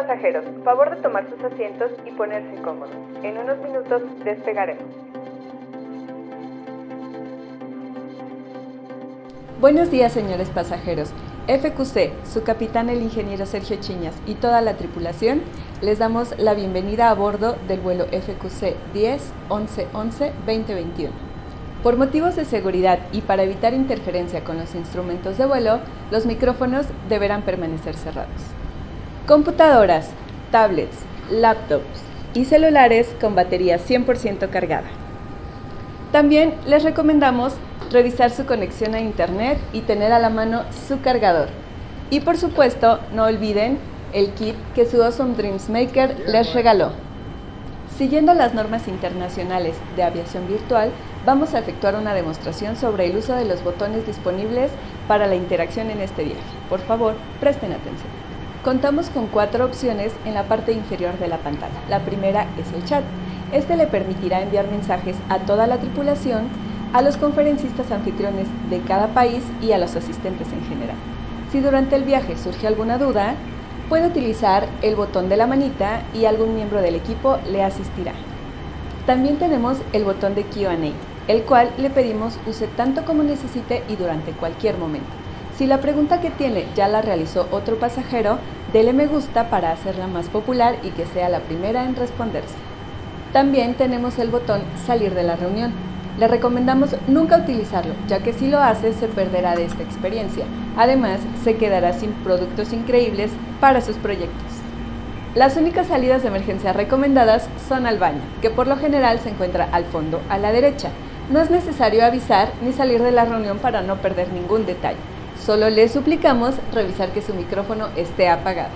pasajeros, favor de tomar sus asientos y ponerse cómodos. En unos minutos despegaremos. Buenos días, señores pasajeros. FQC, su capitán el ingeniero Sergio Chiñas y toda la tripulación, les damos la bienvenida a bordo del vuelo FQC 10-11-11-2021. Por motivos de seguridad y para evitar interferencia con los instrumentos de vuelo, los micrófonos deberán permanecer cerrados. Computadoras, tablets, laptops y celulares con batería 100% cargada. También les recomendamos revisar su conexión a internet y tener a la mano su cargador. Y por supuesto, no olviden el kit que su Awesome Dreams Maker les regaló. Siguiendo las normas internacionales de aviación virtual, vamos a efectuar una demostración sobre el uso de los botones disponibles para la interacción en este viaje. Por favor, presten atención. Contamos con 4 opciones en la parte inferior de la pantalla. La primera es el chat. Este le permitirá enviar mensajes a toda la tripulación, a los conferencistas anfitriones de cada país y a los asistentes en general. Si durante el viaje surge alguna duda, puede utilizar el botón de la manita y algún miembro del equipo le asistirá. También tenemos el botón de Q&A, el cual le pedimos use tanto como necesite y durante cualquier momento. Si la pregunta que tiene ya la realizó otro pasajero, dele me gusta para hacerla más popular y que sea la primera en responderse. También tenemos el botón salir de la reunión. Le recomendamos nunca utilizarlo, ya que si lo hace se perderá de esta experiencia. Además, se quedará sin productos increíbles para sus proyectos. Las únicas salidas de emergencia recomendadas son al baño, que por lo general se encuentra al fondo a la derecha. No es necesario avisar ni salir de la reunión para no perder ningún detalle. Solo le suplicamos revisar que su micrófono esté apagado.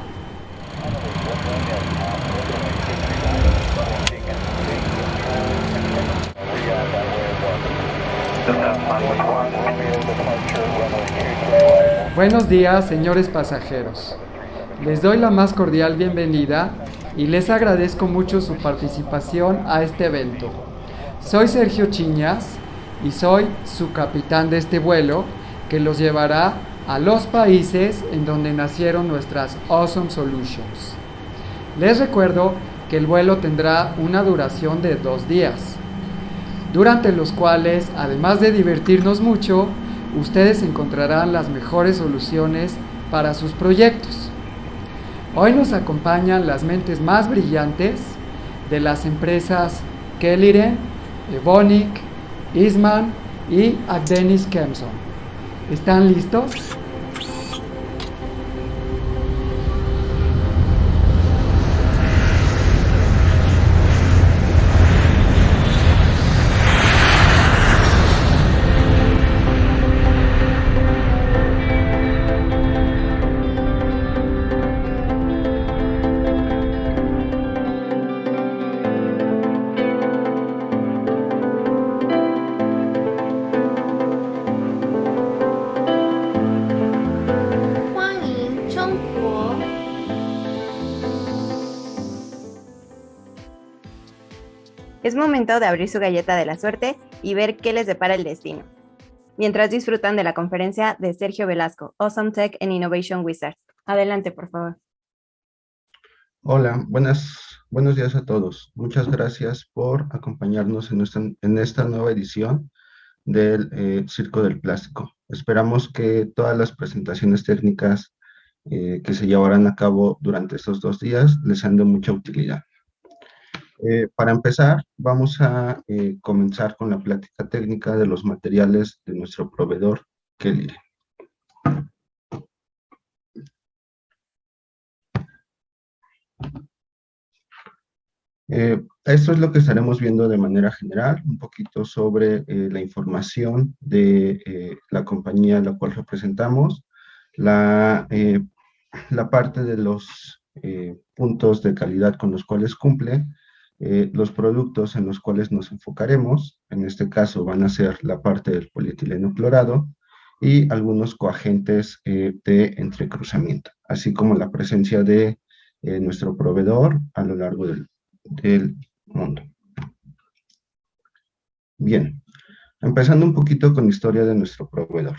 Buenos días, señores pasajeros. Les doy la más cordial bienvenida y les agradezco mucho su participación a este evento. Soy Sergio Chiñas y soy su capitán de este vuelo que los llevará a los países en donde nacieron nuestras Awesome Solutions. Les recuerdo que el vuelo tendrá una duración de 2 días, durante los cuales, además de divertirnos mucho, ustedes encontrarán las mejores soluciones para sus proyectos. Hoy nos acompañan las mentes más brillantes de las empresas KELIREN, Evonik, EASTMAN y Akdeniz Chemson. ¿Están listos? Es momento de abrir su galleta de la suerte y ver qué les depara el destino. Mientras disfrutan de la conferencia de Sergio Velasco, Awesome Tech and Innovation Wizard. Adelante, por favor. Hola, buenos días a todos. Muchas gracias por acompañarnos en esta nueva edición del Circo del Plástico. Esperamos que todas las presentaciones técnicas que se llevarán a cabo durante estos 2 días les sean de mucha utilidad. Para empezar, vamos a comenzar con la plática técnica de los materiales de nuestro proveedor KELIREN. Esto es lo que estaremos viendo de manera general, un poquito sobre la información de la compañía a la cual representamos, la parte de los puntos de calidad con los cuales cumple, los productos en los cuales nos enfocaremos, en este caso van a ser la parte del polietileno clorado y algunos coagentes de entrecruzamiento, así como la presencia de nuestro proveedor a lo largo del mundo. Bien, empezando un poquito con la historia de nuestro proveedor.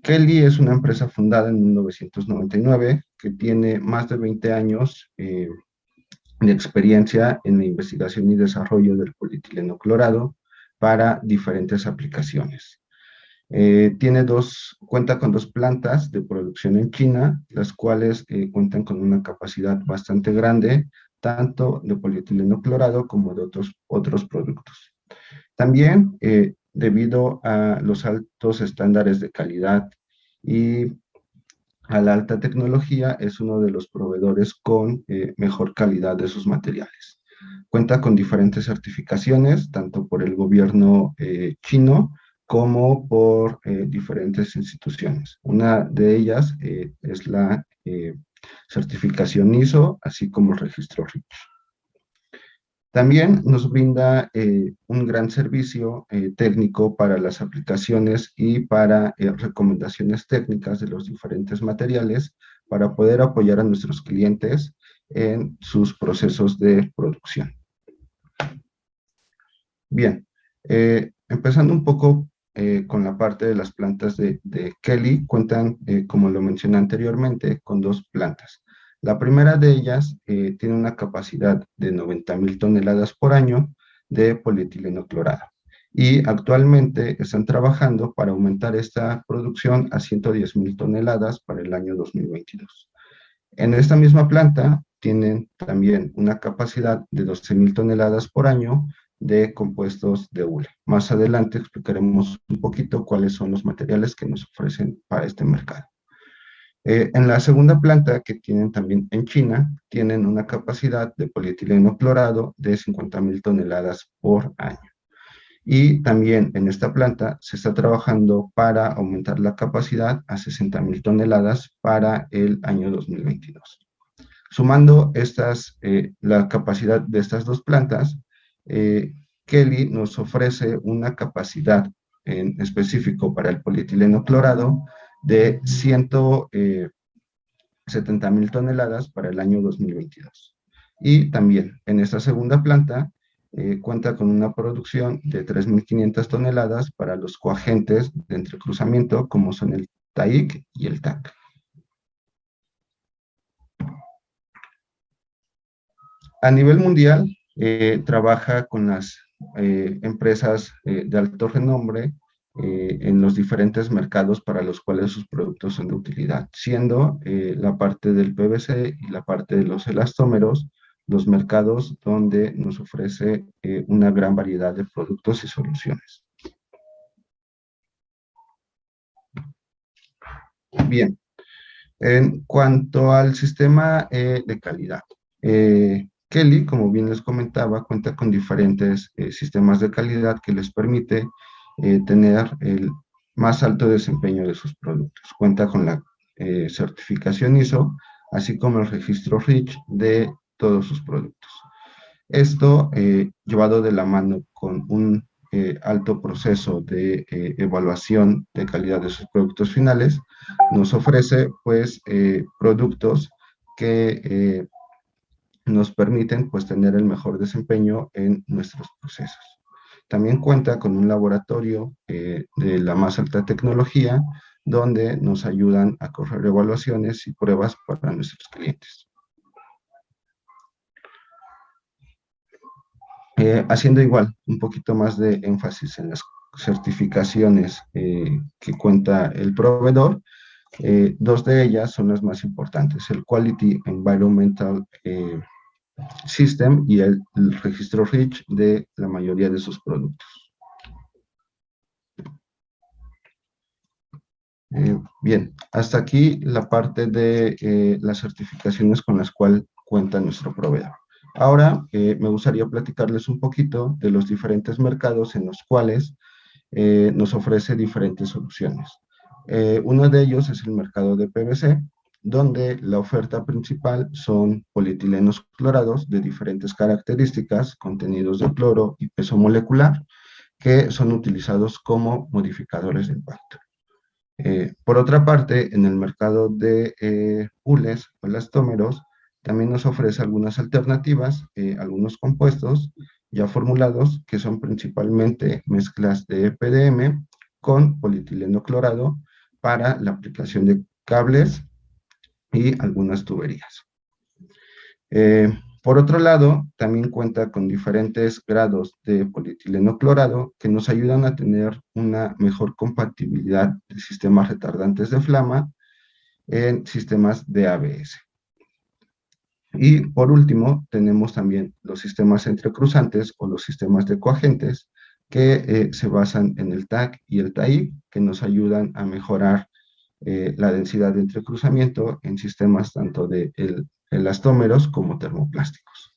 KELI es una empresa fundada en 1999 que tiene más de 20 años de experiencia en la investigación y desarrollo del polietileno clorado para diferentes aplicaciones. Cuenta con 2 plantas de producción en China, las cuales cuentan con una capacidad bastante grande, tanto de polietileno clorado como de otros productos. También, debido a los altos estándares de calidad y a la alta tecnología, es uno de los proveedores con mejor calidad de sus materiales. Cuenta con diferentes certificaciones, tanto por el gobierno chino como por diferentes instituciones. Una de ellas es la certificación ISO, así como el registro REACH. También nos brinda un gran servicio técnico para las aplicaciones y para recomendaciones técnicas de los diferentes materiales para poder apoyar a nuestros clientes en sus procesos de producción. Bien, empezando un poco con la parte de las plantas de KELI, cuentan, como lo mencioné anteriormente, con 2 plantas. La primera de ellas tiene una capacidad de 90,000 toneladas por año de polietileno clorado. Y actualmente están trabajando para aumentar esta producción a 110,000 toneladas para el año 2022. En esta misma planta tienen también una capacidad de 12,000 toneladas por año de compuestos de hule. Más adelante explicaremos un poquito cuáles son los materiales que nos ofrecen para este mercado. En la segunda planta, que tienen también en China, tienen una capacidad de polietileno clorado de 50,000 toneladas por año. Y también en esta planta se está trabajando para aumentar la capacidad a 60,000 toneladas para el año 2022. Sumando la capacidad de estas 2 plantas, KELI nos ofrece una capacidad en específico para el polietileno clorado de 170,000 toneladas para el año 2022. Y también en esta segunda planta cuenta con una producción de 3,500 toneladas para los coagentes de entrecruzamiento, como son el TAIC y el TAC. A nivel mundial, trabaja con las empresas de alto renombre en los diferentes mercados para los cuales sus productos son de utilidad, siendo la parte del PVC y la parte de los elastómeros los mercados donde nos ofrece una gran variedad de productos y soluciones. Bien, en cuanto al sistema de calidad, KELI, como bien les comentaba, cuenta con diferentes sistemas de calidad que les permite tener el más alto desempeño de sus productos. Cuenta con la certificación ISO, así como el registro REACH de todos sus productos. Esto, llevado de la mano con un alto proceso de evaluación de calidad de sus productos finales, nos ofrece pues productos que nos permiten pues tener el mejor desempeño en nuestros procesos. También cuenta con un laboratorio de la más alta tecnología, donde nos ayudan a correr evaluaciones y pruebas para nuestros clientes. Haciendo igual un poquito más de énfasis en las certificaciones que cuenta el proveedor, 2 de ellas son las más importantes: el Quality Environmental System y el registro REACH de la mayoría de sus productos. Bien, hasta aquí la parte de las certificaciones con las cuales cuenta nuestro proveedor. Ahora me gustaría platicarles un poquito de los diferentes mercados en los cuales nos ofrece diferentes soluciones. Uno de ellos es el mercado de PVC, donde la oferta principal son polietilenos clorados de diferentes características, contenidos de cloro y peso molecular, que son utilizados como modificadores de impacto. Por otra parte, en el mercado de hules o elastómeros, también nos ofrece algunas alternativas, algunos compuestos ya formulados, que son principalmente mezclas de PDM con polietileno clorado para la aplicación de cables y algunas tuberías. Por otro lado, también cuenta con diferentes grados de polietileno clorado que nos ayudan a tener una mejor compatibilidad de sistemas retardantes de flama en sistemas de ABS. Y por último, tenemos también los sistemas entrecruzantes o los sistemas de coagentes que se basan en el TAC y el TAIC, que nos ayudan a mejorar la densidad de entrecruzamiento en sistemas tanto de elastómeros como termoplásticos.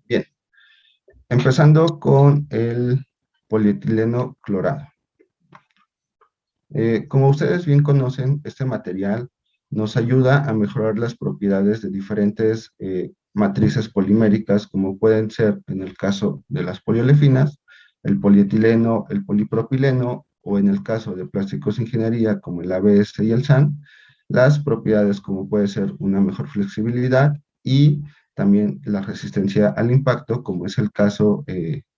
Bien, empezando con el polietileno clorado. Como ustedes bien conocen, este material nos ayuda a mejorar las propiedades de diferentes matrices poliméricas, como pueden ser, en el caso de las poliolefinas, el polietileno, el polipropileno, o en el caso de plásticos ingeniería, como el ABS y el SAN, las propiedades como puede ser una mejor flexibilidad y también la resistencia al impacto, como es el caso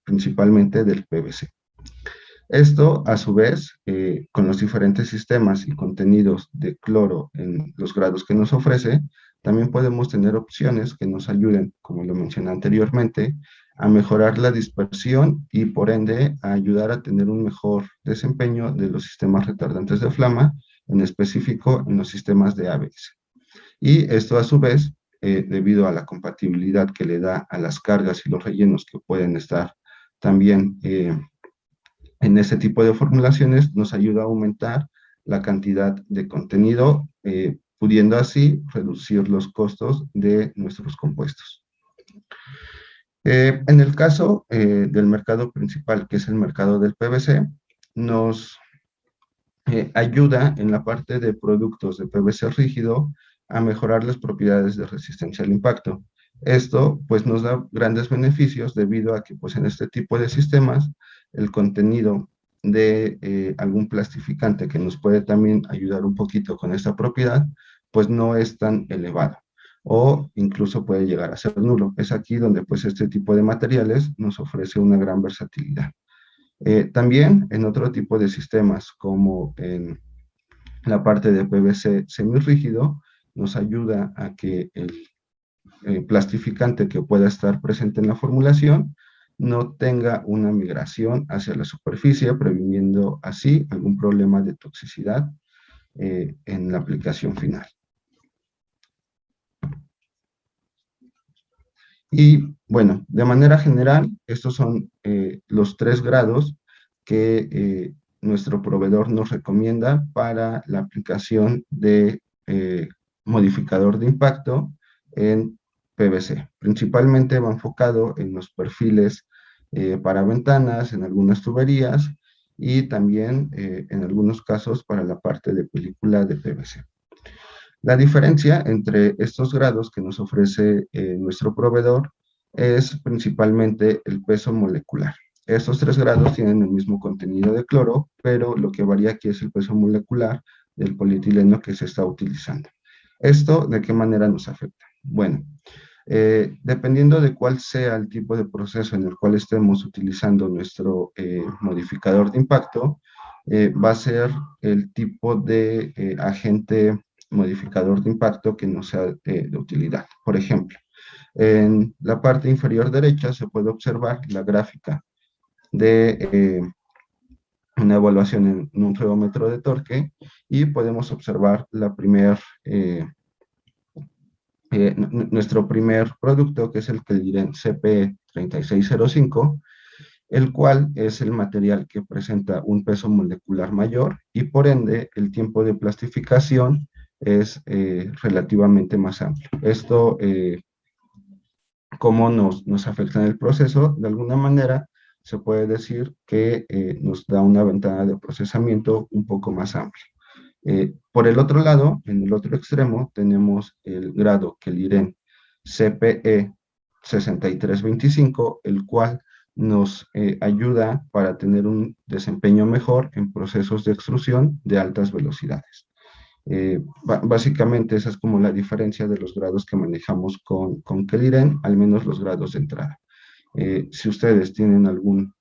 principalmente del PVC. Esto, a su vez, con los diferentes sistemas y contenidos de cloro en los grados que nos ofrece, también podemos tener opciones que nos ayuden, como lo mencioné anteriormente, a mejorar la dispersión y, por ende, a ayudar a tener un mejor desempeño de los sistemas retardantes de flama, en específico en los sistemas de ABS. Y esto, a su vez, debido a la compatibilidad que le da a las cargas y los rellenos que pueden estar también en ese tipo de formulaciones, nos ayuda a aumentar la cantidad de contenido, pudiendo así reducir los costos de nuestros compuestos. En el caso del mercado principal, que es el mercado del PVC, nos ayuda en la parte de productos de PVC rígido a mejorar las propiedades de resistencia al impacto. Esto pues nos da grandes beneficios debido a que pues en este tipo de sistemas el contenido de algún plastificante que nos puede también ayudar un poquito con esta propiedad, pues no es tan elevado o incluso puede llegar a ser nulo. Es aquí donde pues este tipo de materiales nos ofrece una gran versatilidad. También en otro tipo de sistemas como en la parte de PVC semirrígido nos ayuda a que el plastificante que pueda estar presente en la formulación no tenga una migración hacia la superficie, previniendo así algún problema de toxicidad en la aplicación final. Y bueno, de manera general, estos son los 3 grados que nuestro proveedor nos recomienda para la aplicación de modificador de impacto en PVC. Principalmente va enfocado en los perfiles para ventanas, en algunas tuberías y también en algunos casos para la parte de película de PVC. La diferencia entre estos grados que nos ofrece nuestro proveedor es principalmente el peso molecular. Estos 3 grados tienen el mismo contenido de cloro, pero lo que varía aquí es el peso molecular del polietileno que se está utilizando. ¿Esto de qué manera nos afecta? Bueno, dependiendo de cuál sea el tipo de proceso en el cual estemos utilizando nuestro modificador de impacto, va a ser el tipo de agente modificador de impacto que no sea de utilidad. Por ejemplo, en la parte inferior derecha se puede observar la gráfica de una evaluación en un reómetro de torque y podemos observar la nuestro primer producto, que es el KELIREN CP3605, el cual es el material que presenta un peso molecular mayor y por ende el tiempo de plastificación es relativamente más amplio. Esto, ¿cómo nos afecta en el proceso? De alguna manera se puede decir que nos da una ventana de procesamiento un poco más amplia. Por el otro lado, en el otro extremo, tenemos el grado KELIREN CPE 6325, el cual nos ayuda para tener un desempeño mejor en procesos de extrusión de altas velocidades. Básicamente esa es como la diferencia de los grados que manejamos con KELIREN, al menos los grados de entrada. Si ustedes tienen algún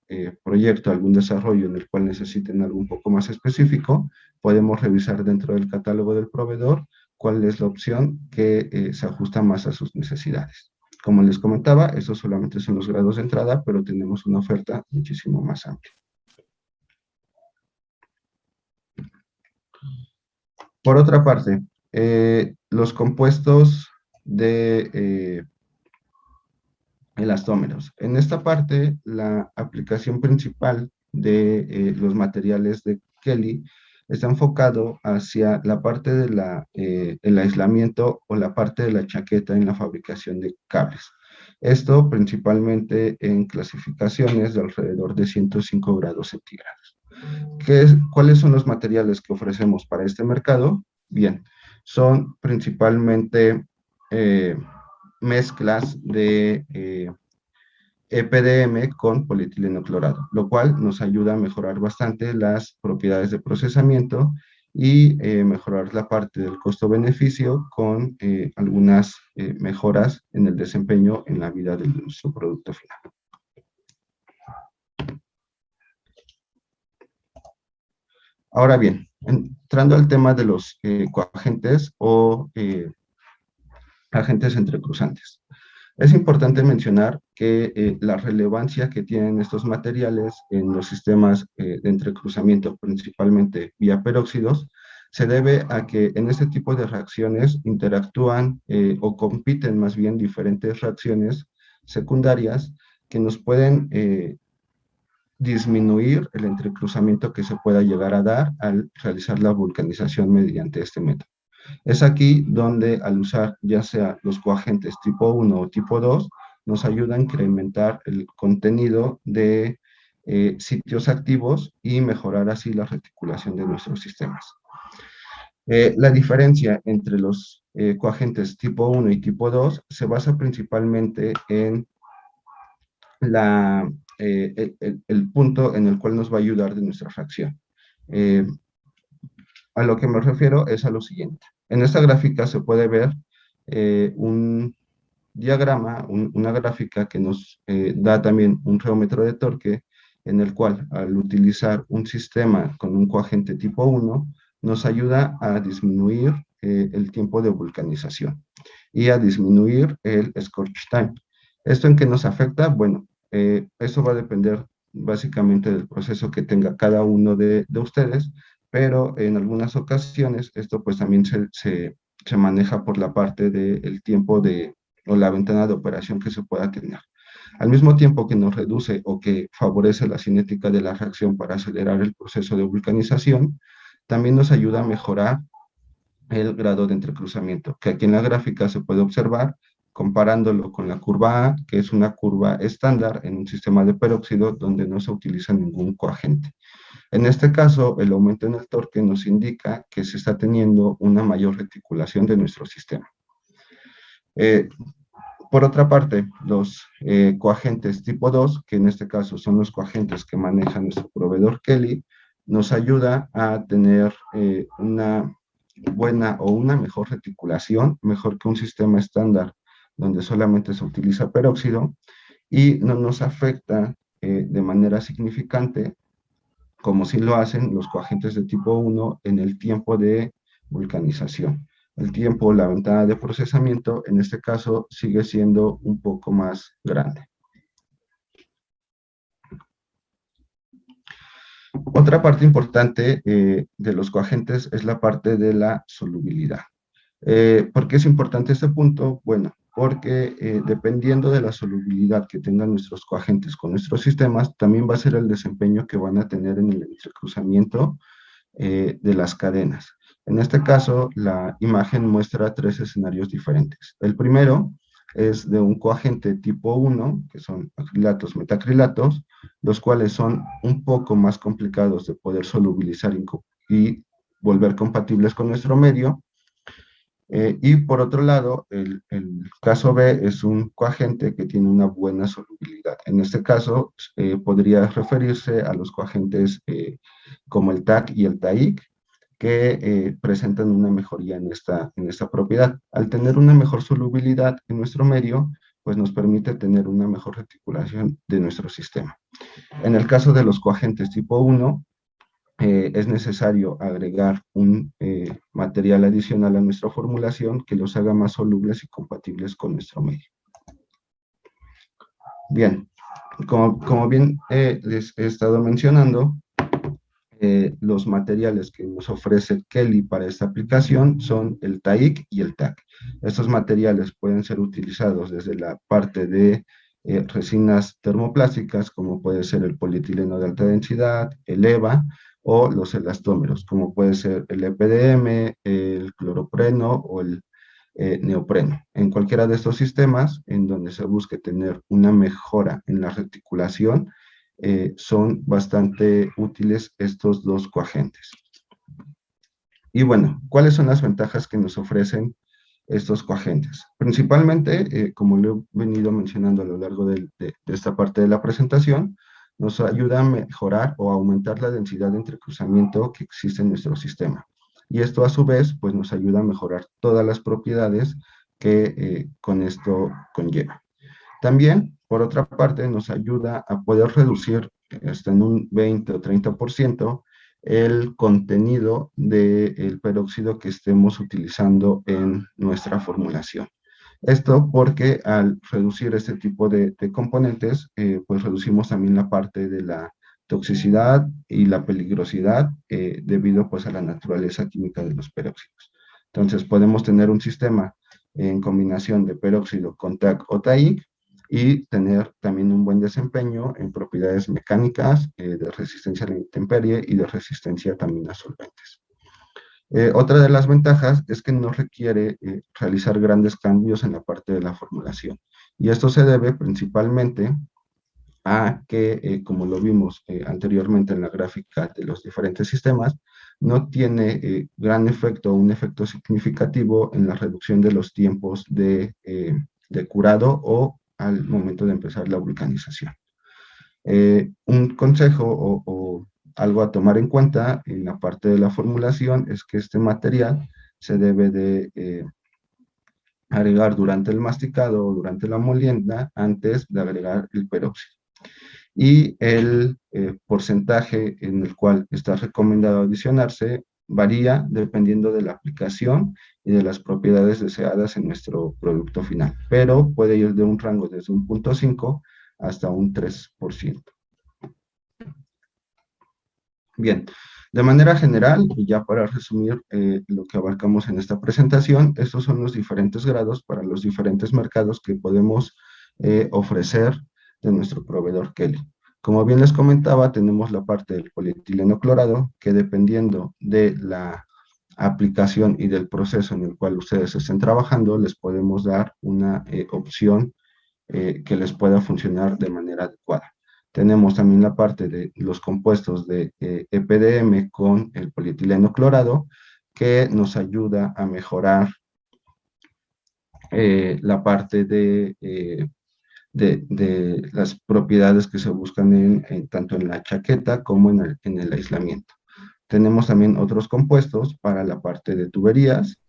proyecto, algún desarrollo en el cual necesiten algo un poco más específico, podemos revisar dentro del catálogo del proveedor cuál es la opción que se ajusta más a sus necesidades. Como les comentaba, estos solamente son los grados de entrada, pero tenemos una oferta muchísimo más amplia. Por otra parte, los compuestos de elastómeros. En esta parte, la aplicación principal de los materiales de Kelly está enfocado hacia la parte de el aislamiento o la parte de la chaqueta en la fabricación de cables. Esto principalmente en clasificaciones de alrededor de 105 grados centígrados. ¿Cuáles son los materiales que ofrecemos para este mercado? Bien, son principalmente mezclas de EPDM con polietileno clorado, lo cual nos ayuda a mejorar bastante las propiedades de procesamiento y mejorar la parte del costo-beneficio con algunas mejoras en el desempeño en la vida de nuestro producto final. Ahora bien, entrando al tema de los coagentes o agentes entrecruzantes. Es importante mencionar que la relevancia que tienen estos materiales en los sistemas de entrecruzamiento, principalmente vía peróxidos, se debe a que en este tipo de reacciones interactúan o compiten más bien diferentes reacciones secundarias que nos pueden disminuir el entrecruzamiento que se pueda llegar a dar al realizar la vulcanización mediante este método. Es aquí donde al usar ya sea los coagentes tipo 1 o tipo 2, nos ayuda a incrementar el contenido de sitios activos y mejorar así la reticulación de nuestros sistemas. La diferencia entre los coagentes tipo 1 y tipo 2 se basa principalmente en el punto en el cual nos va a ayudar de nuestra fracción. A lo que me refiero es a lo siguiente. En esta gráfica se puede ver un diagrama, una gráfica que nos da también un reómetro de torque, en el cual al utilizar un sistema con un coagente tipo 1, nos ayuda a disminuir el tiempo de vulcanización y a disminuir el scorch time. ¿Esto en qué nos afecta? Bueno, eso va a depender básicamente del proceso que tenga cada uno de ustedes, pero en algunas ocasiones esto pues también se maneja por la parte del tiempo o la ventana de operación que se pueda tener. Al mismo tiempo que nos reduce o que favorece la cinética de la reacción para acelerar el proceso de vulcanización, también nos ayuda a mejorar el grado de entrecruzamiento, que aquí en la gráfica se puede observar comparándolo con la curva A, que es una curva estándar en un sistema de peróxido donde no se utiliza ningún coagente. En este caso, el aumento en el torque nos indica que se está teniendo una mayor reticulación de nuestro sistema. Por otra parte, los coagentes tipo 2, que en este caso son los coagentes que maneja nuestro proveedor Kelly, nos ayuda a tener una buena o una mejor reticulación, mejor que un sistema estándar donde solamente se utiliza peróxido, y no nos afecta de manera significante como sí lo hacen los coagentes de tipo 1 en el tiempo de vulcanización. El tiempo, la ventana de procesamiento, en este caso, sigue siendo un poco más grande. Otra parte importante de los coagentes es la parte de la solubilidad. ¿Por qué es importante este punto? Bueno, porque dependiendo de la solubilidad que tengan nuestros coagentes con nuestros sistemas, también va a ser el desempeño que van a tener en el entrecruzamiento de las cadenas. En este caso, la imagen muestra 3 escenarios diferentes. El primero es de un coagente tipo 1, que son acrilatos, metacrilatos, los cuales son un poco más complicados de poder solubilizar y volver compatibles con nuestro medio. Y por otro lado, el caso B es un coagente que tiene una buena solubilidad. En este caso, podría referirse a los coagentes como el TAC y el TAIC, que presentan una mejoría en esta propiedad. Al tener una mejor solubilidad en nuestro medio, pues nos permite tener una mejor reticulación de nuestro sistema. En el caso de los coagentes tipo 1, es necesario agregar un material adicional a nuestra formulación que los haga más solubles y compatibles con nuestro medio. Bien, como bien les he estado mencionando, los materiales que nos ofrece KELI para esta aplicación son el TAIC y el TAC. Estos materiales pueden ser utilizados desde la parte de resinas termoplásticas, como puede ser el polietileno de alta densidad, el EVA, o los elastómeros, como puede ser el EPDM, el cloropreno o el neopreno. En cualquiera de estos sistemas, en donde se busque tener una mejora en la reticulación, son bastante útiles estos dos coagentes. Y bueno, ¿cuáles son las ventajas que nos ofrecen estos coagentes? Principalmente, como lo he venido mencionando a lo largo de esta parte de la presentación, nos ayuda a mejorar o aumentar la densidad de entrecruzamiento que existe en nuestro sistema. Y esto a su vez, pues nos ayuda a mejorar todas las propiedades que con esto conlleva. También, por otra parte, nos ayuda a poder reducir hasta en un 20 o 30% el contenido del peróxido que estemos utilizando en nuestra formulación. Esto porque al reducir este tipo de componentes, pues reducimos también la parte de la toxicidad y la peligrosidad debido pues a la naturaleza química de los peróxidos. Entonces podemos tener un sistema en combinación de peróxido con TAC o TAIC y tener también un buen desempeño en propiedades mecánicas, de resistencia a la intemperie y de resistencia también a solventes. Otra de las ventajas es que no requiere realizar grandes cambios en la parte de la formulación. Y esto se debe principalmente a que, como lo vimos anteriormente en la gráfica de los diferentes sistemas, no tiene gran efecto o un efecto significativo en la reducción de los tiempos de curado o al momento de empezar la vulcanización. Un consejo o algo a tomar en cuenta en la parte de la formulación es que este material se debe de agregar durante el masticado o durante la molienda antes de agregar el peróxido. Y el porcentaje en el cual está recomendado adicionarse varía dependiendo de la aplicación y de las propiedades deseadas en nuestro producto final, pero puede ir de un rango desde un 0.5 hasta un 3%. Bien, de manera general, y ya para resumir lo que abarcamos en esta presentación, estos son los diferentes grados para los diferentes mercados que podemos ofrecer de nuestro proveedor KELI. Como bien les comentaba, tenemos la parte del polietileno clorado, que dependiendo de la aplicación y del proceso en el cual ustedes estén trabajando, les podemos dar una opción que les pueda funcionar de manera adecuada. Tenemos también la parte de los compuestos de EPDM con el polietileno clorado, que nos ayuda a mejorar la parte de las propiedades que se buscan tanto en la chaqueta como en el aislamiento. Tenemos también otros compuestos para la parte de tuberías,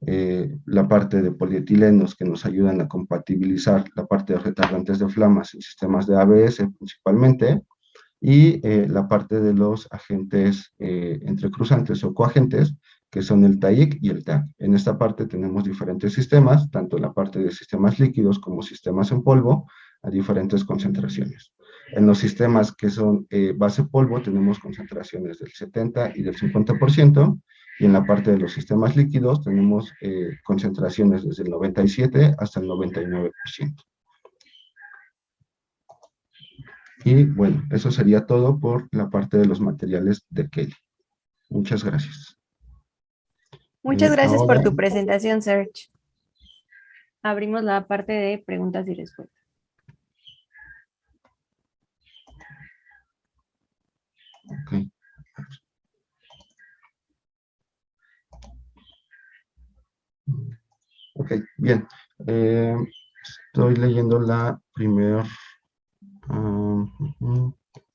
la parte de polietilenos que nos ayudan a compatibilizar la parte de retardantes de flamas en sistemas de ABS principalmente, y la parte de los agentes entrecruzantes o coagentes, que son el TAIC y el TAC. En esta parte tenemos diferentes sistemas, tanto la parte de sistemas líquidos como sistemas en polvo, a diferentes concentraciones. En los sistemas que son base polvo tenemos concentraciones del 70 y del 50%, y en la parte de los sistemas líquidos tenemos concentraciones desde el 97 hasta el 99%. Y bueno, eso sería todo por la parte de los materiales de KELI. Muchas gracias. Muchas gracias Ahora, por tu presentación, Serge. Abrimos la parte de preguntas y respuestas. ok. Ok, bien. Estoy leyendo la primera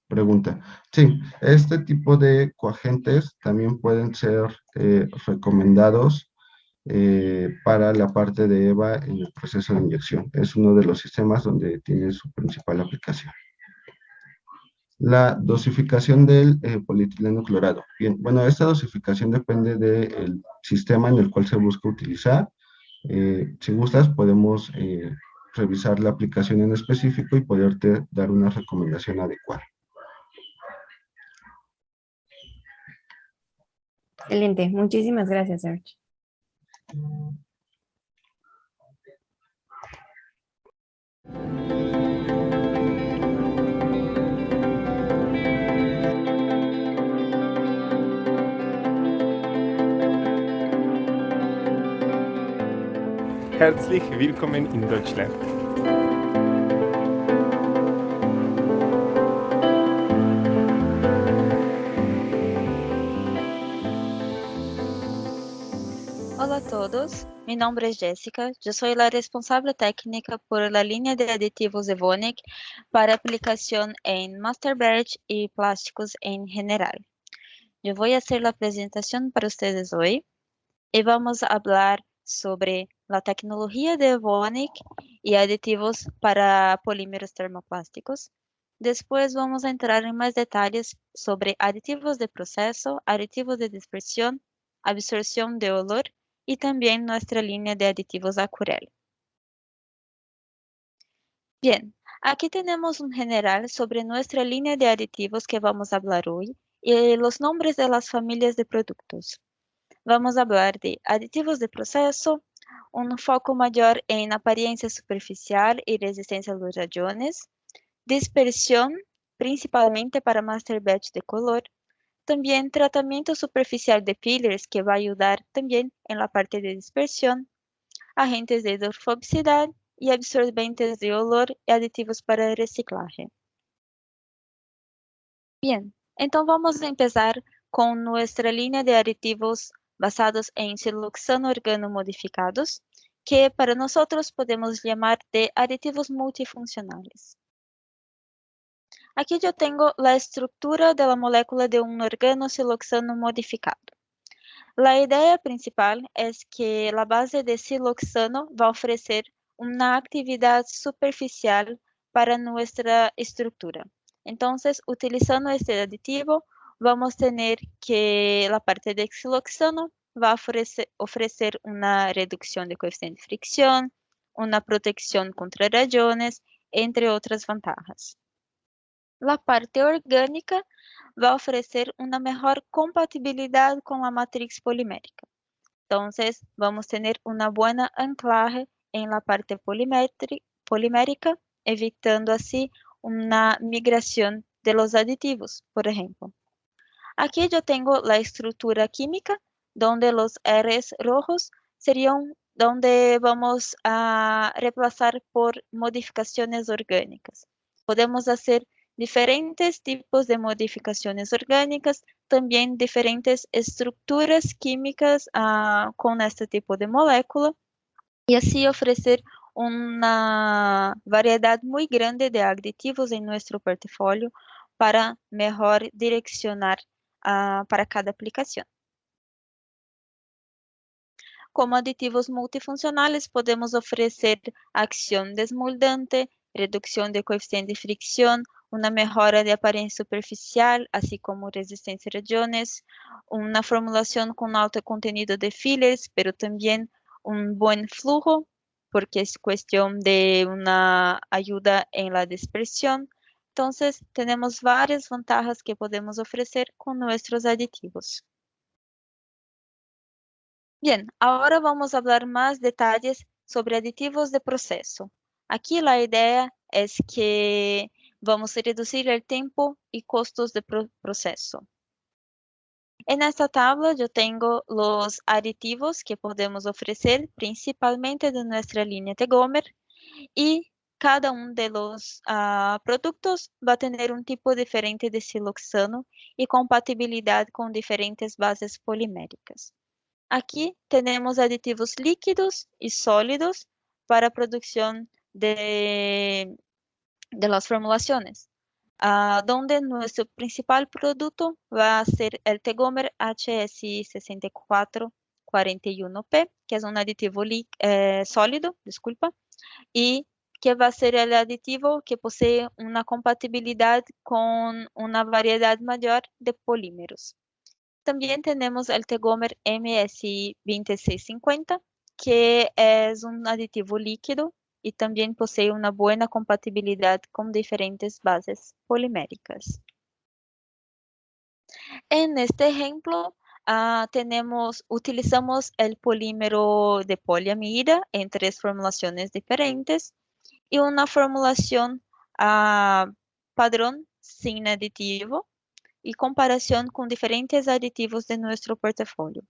pregunta. Sí, este tipo de coagentes también pueden ser recomendados para la parte de EVA en el proceso de inyección. Es uno de los sistemas donde tiene su principal aplicación. La dosificación del polietileno clorado. Bien, bueno, esta dosificación depende del sistema en el cual se busca utilizar. Si gustas, podemos revisar la aplicación en específico y poderte dar una recomendación adecuada. Excelente, muchísimas gracias, Sergio. Herzlich willkommen in Deutschland. Hola a todos, mi nombre es Jessica, yo soy la responsable técnica por la línea de aditivos Evonik para aplicación en master batch y plásticos en general. Yo voy a hacer la presentación para ustedes hoy y vamos a hablar sobre la tecnología de Evonik y aditivos para polímeros termoplásticos. Después vamos a entrar en más detalles sobre aditivos de proceso, aditivos de dispersión, absorción de olor y también nuestra línea de aditivos Acurel. Bien, aquí tenemos un general sobre nuestra línea de aditivos que vamos a hablar hoy y los nombres de las familias de productos. Vamos a hablar de aditivos de proceso, un foco mayor en apariencia superficial y resistencia a los rayones, dispersión, principalmente para master batch de color, también tratamiento superficial de fillers que va a ayudar también en la parte de dispersión, agentes de hidrofobicidad y absorbentes de olor y aditivos para reciclaje. Bien, entonces vamos a empezar con nuestra línea de aditivos basados en siloxano organomodificados, que para nosotros podemos llamar de aditivos multifuncionales. Aquí yo tengo la estructura de la molécula de un organosiloxano modificado. La idea principal es que la base de siloxano va a ofrecer una actividad superficial para nuestra estructura. Entonces, utilizando este aditivo, vamos a tener que la parte de siloxano va a ofrecer una reducción de coeficiente de fricción, una protección contra rayones, entre otras ventajas. La parte orgánica va a ofrecer una mejor compatibilidad con la matriz polimérica. Entonces, vamos a tener una buena anclaje en la parte polimérica, evitando así una migración de los aditivos, por ejemplo. Aquí yo tengo la estructura química, donde los Rs rojos serían donde vamos a reemplazar por modificaciones orgánicas. Podemos hacer diferentes tipos de modificaciones orgánicas, también diferentes estructuras químicas con este tipo de molécula, y así ofrecer una variedad muy grande de aditivos en nuestro portafolio para mejor direccionar para cada aplicación. Como aditivos multifuncionales, podemos ofrecer acción desmoldante, reducción de coeficiente de fricción, una mejora de apariencia superficial, así como resistencia a rayones, una formulación con alto contenido de fillers, pero también un buen flujo, porque es cuestión de una ayuda en la dispersión. Entonces, tenemos varias ventajas que podemos ofrecer con nuestros aditivos. Bien, ahora vamos a hablar más detalles sobre aditivos de proceso. Aquí la idea es que vamos a reducir el tiempo y costos de proceso. En esta tabla yo tengo los aditivos que podemos ofrecer principalmente de nuestra línea Tegomer y cada uno de los productos va a tener un tipo diferente de siloxano y compatibilidad con diferentes bases poliméricas. Aquí tenemos aditivos líquidos y sólidos para producción de las formulaciones, donde nuestro principal producto va a ser el Tegomer HSI 64 41P, que es un aditivo sólido, disculpa, y que va a ser el aditivo que posee una compatibilidad con una variedad mayor de polímeros. También tenemos el tegómer MSI 2650, que es un aditivo líquido y también posee una buena compatibilidad con diferentes bases poliméricas. En este ejemplo, utilizamos el polímero de poliamida en 3 formulaciones diferentes y una formulación padrón sin aditivo y comparación con diferentes aditivos de nuestro portafolio.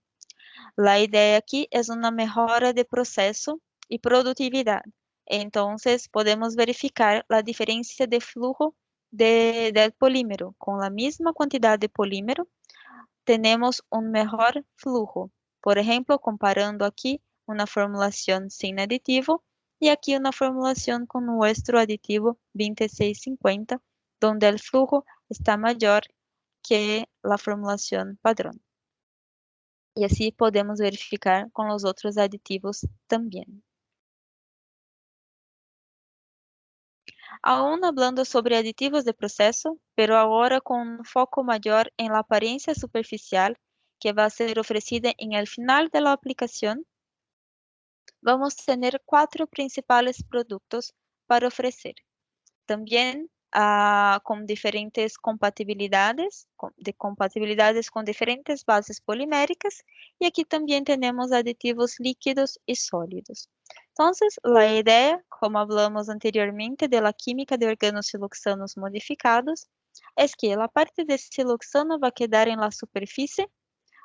La idea aquí es una mejora de proceso y productividad. Entonces, podemos verificar la diferencia de flujo del polímero. Con la misma cantidad de polímero, tenemos un mejor flujo. Por ejemplo, comparando aquí una formulación sin aditivo y aquí una formulación con nuestro aditivo 2650, donde el flujo está mayor que la formulación padrón. Y así podemos verificar con los otros aditivos también. Aún hablando sobre aditivos de proceso, pero ahora con un foco mayor en la apariencia superficial que va a ser ofrecida en el final de la aplicación, vamos a tener 4 principales productos para ofrecer. También con diferentes compatibilidades, compatibilidades con diferentes bases poliméricas, y aquí también tenemos aditivos líquidos y sólidos. Entonces, la idea, como hablamos anteriormente de la química de organosiloxanos modificados, es que la parte de siloxano va a quedar en la superficie,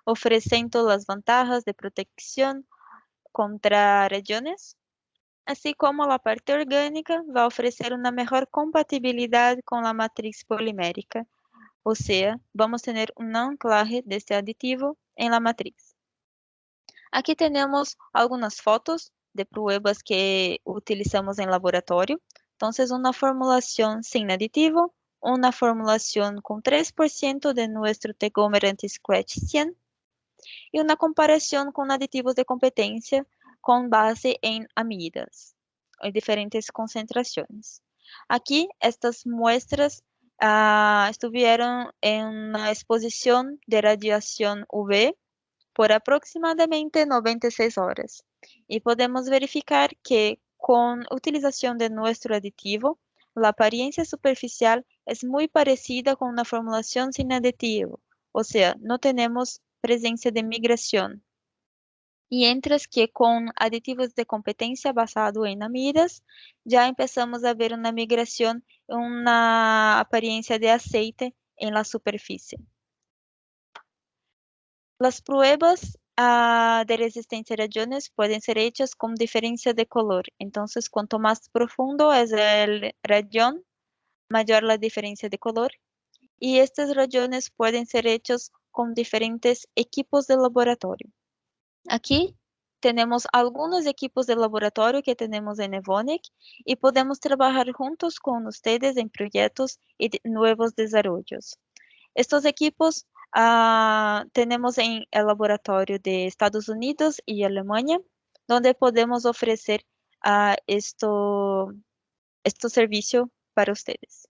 ofreciendo las ventajas de protección contra regiones, así como la parte orgánica va a ofrecer una mejor compatibilidad con la matriz polimérica, o sea, vamos a tener un anclaje de este aditivo en la matriz. Aquí tenemos algunas fotos de pruebas que utilizamos en laboratorio. Entonces, una formulación sin aditivo, una formulación con 3% de nuestro tegómero anti-scratch 100 y una comparación con aditivos de competencia con base en amidas en diferentes concentraciones. Aquí estas muestras estuvieron en una exposición de radiación UV por aproximadamente 96 horas y podemos verificar que con utilización de nuestro aditivo, la apariencia superficial es muy parecida con una formulación sin aditivo, o sea, no tenemos presencia de migración. Y mientras que con aditivos de competencia basado en amidas, ya empezamos a ver una migración, una apariencia de aceite en la superficie. Las pruebas de resistencia a rayones pueden ser hechas con diferencia de color. Entonces, cuanto más profundo es el rayón, mayor la diferencia de color. Y estos rayones pueden ser hechos con diferentes equipos de laboratorio. Aquí tenemos algunos equipos de laboratorio que tenemos en Evonik y podemos trabajar juntos con ustedes en proyectos y nuevos desarrollos. Estos equipos tenemos en el laboratorio de Estados Unidos y Alemania, donde podemos ofrecer este servicio para ustedes.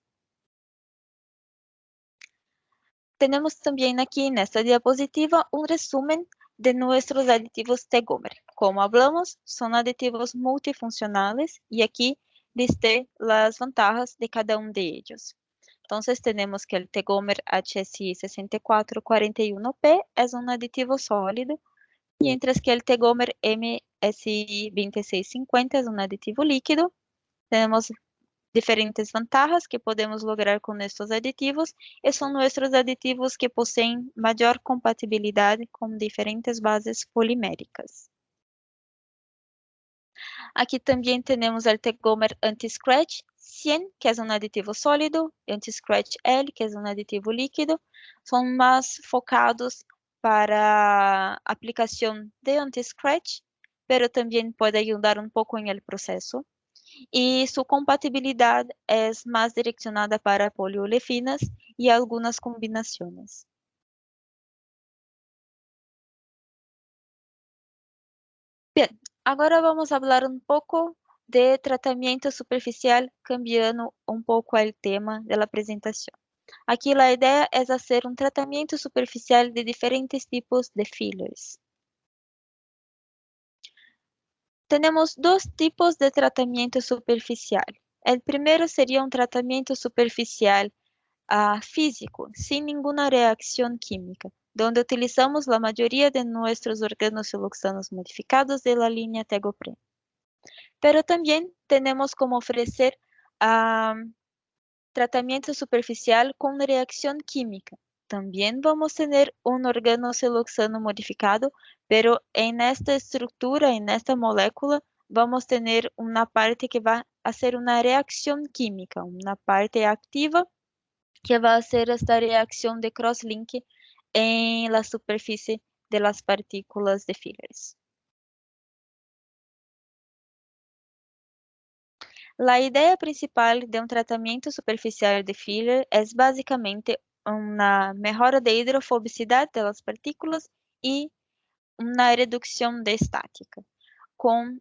Tenemos también aquí en esta diapositiva un resumen de nuestros aditivos tegómer. Como hablamos, son aditivos multifuncionales y aquí listé las ventajas de cada uno de ellos. Entonces tenemos que el tegómer HSI 6441P es un aditivo sólido, mientras que el tegómer MSI 2650 es un aditivo líquido. Tenemos diferentes ventajas que podemos lograr con estos aditivos y son nuestros aditivos que poseen mayor compatibilidad con diferentes bases poliméricas. Aquí también tenemos el tegómer anti-scratch 100, que es un aditivo sólido, y anti-scratch L, que es un aditivo líquido. Son más focados para aplicación de anti-scratch, pero también puede ayudar un poco en el proceso. Y su compatibilidad es más direccionada para poliolefinas y algunas combinaciones. Bien, agora vamos falar um pouco de tratamento superficial, cambiando um pouco o tema da apresentação. Aqui a ideia é fazer um tratamento superficial de diferentes tipos de fillers. Temos dois tipos de tratamento superficial. O primeiro seria um tratamento superficial físico, sem nenhuma reação química, onde utilizamos a maioria de nossos organosiluxanos modificados de la linha Tegopren. Pero também temos como oferecer tratamento superficial com reação química. Também vamos ter um organosiluxano modificado, pero en esta estrutura, en esta molécula, vamos ter uma parte que vai fazer uma reação química, uma parte activa que vai ser esta reação de crosslink em la superfície de las partículas de fillers. A ideia principal de um tratamento superficial de filler é basicamente uma melhora de hidrofobicidade das partículas e uma redução de estática. Com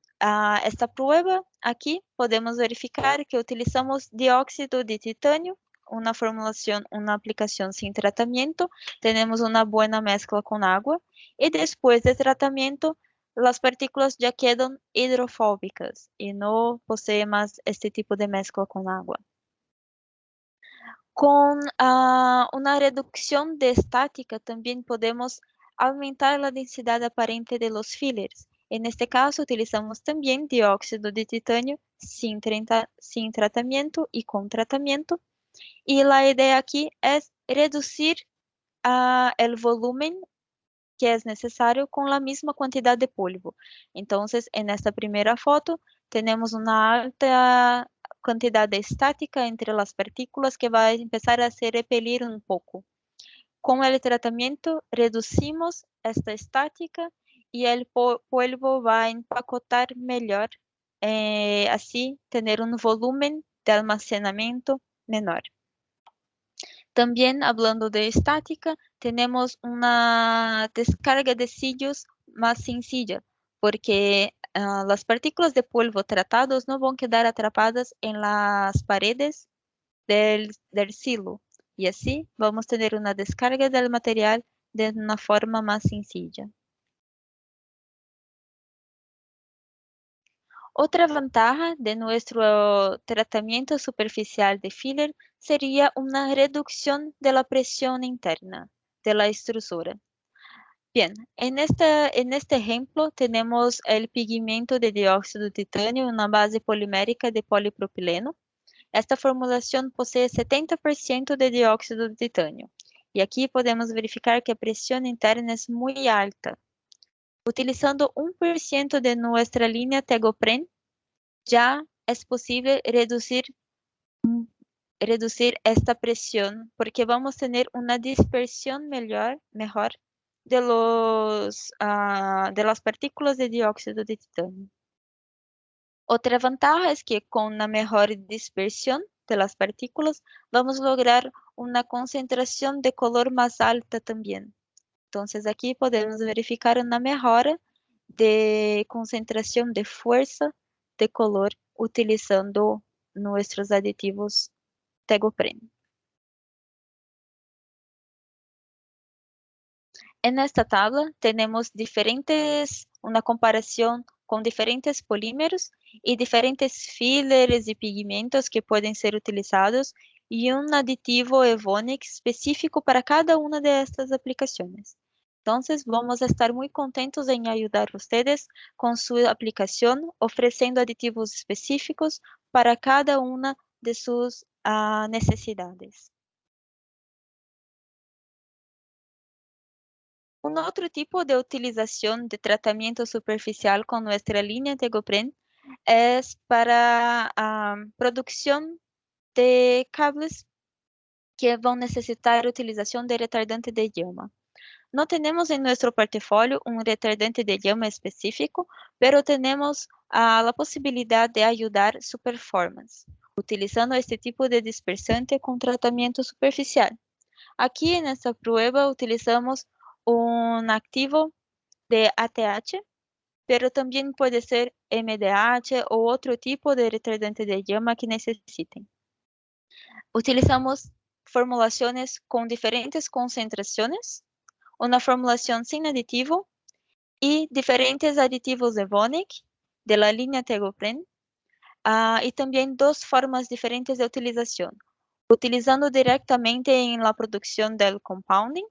esta prova aqui, podemos verificar que utilizamos dióxido de titânio, uma formulação, uma aplicação sem tratamento, temos uma boa mescla com água, e depois de tratamento, as partículas já quedam hidrofóbicas e não possuem mais este tipo de mescla com água. Com uma redução de estática, também podemos aumentar a densidade aparente de los fillers. Neste caso, utilizamos também dióxido de titânio sem tratamento e com tratamento. E a ideia aqui é reduzir o volume que é necessário com a mesma quantidade de polvo. Então, nesta primeira foto, temos uma alta quantidade estática entre as partículas que vai começar a se repelir um pouco. Com o tratamento, reduzimos esta estática e o polvo vai empacotar melhor, assim, ter um volume de almacenamento menor. Também, falando de estática, temos uma descarga de cílios mais sencilla, porque as partículas de polvo tratados não vão quedar atrapadas em las paredes del silo, e assim vamos ter uma descarga do material de uma forma mais sencilla. Outra vantagem de nosso tratamento superficial de filler seria uma redução da pressão interna da estrutura. Bien, en este ejemplo tenemos el pigmento de dióxido de titanio, una base polimérica de polipropileno. Esta formulación posee 70% de dióxido de titanio. Y aquí podemos verificar que a presión interna es muy alta. Utilizando 1% de nuestra línea Tegopren, ya es posible reducir esta presión, porque vamos a tener una dispersión mejor de las partículas de dióxido de titanio. Outra vantagem é que com uma melhor dispersão das partículas, vamos lograr uma concentração de color mais alta também. Então, aqui podemos verificar uma melhora de concentração de força de color utilizando nossos aditivos Tegopren. Nesta tabla, temos uma comparação com diferentes polímeros e diferentes fillers e pigmentos que podem ser utilizados e um aditivo Evonik específico para cada uma destas aplicações. Então, vamos estar muito contentos em ajudar vocês com sua aplicação, oferecendo aditivos específicos para cada uma de suas necessidades. Um outro tipo de utilização de tratamento superficial com nossa linha Tegopren é para a produção de cables que vão necessitar utilização de retardante de llama. Não temos em nosso portfólio um retardante de llama específico, pero temos a possibilidade de ajudar su performance, utilizando este tipo de dispersante com tratamento superficial. Aqui nessa prova utilizamos um activo de ATH pero también puede ser MDH o otro tipo de retardante de llama que necesiten. Utilizamos formulaciones con diferentes concentraciones, una formulación sin aditivo y diferentes aditivos de Evonik de la línea Tegopren, y también dos formas diferentes de utilización, utilizando directamente en la producción del compounding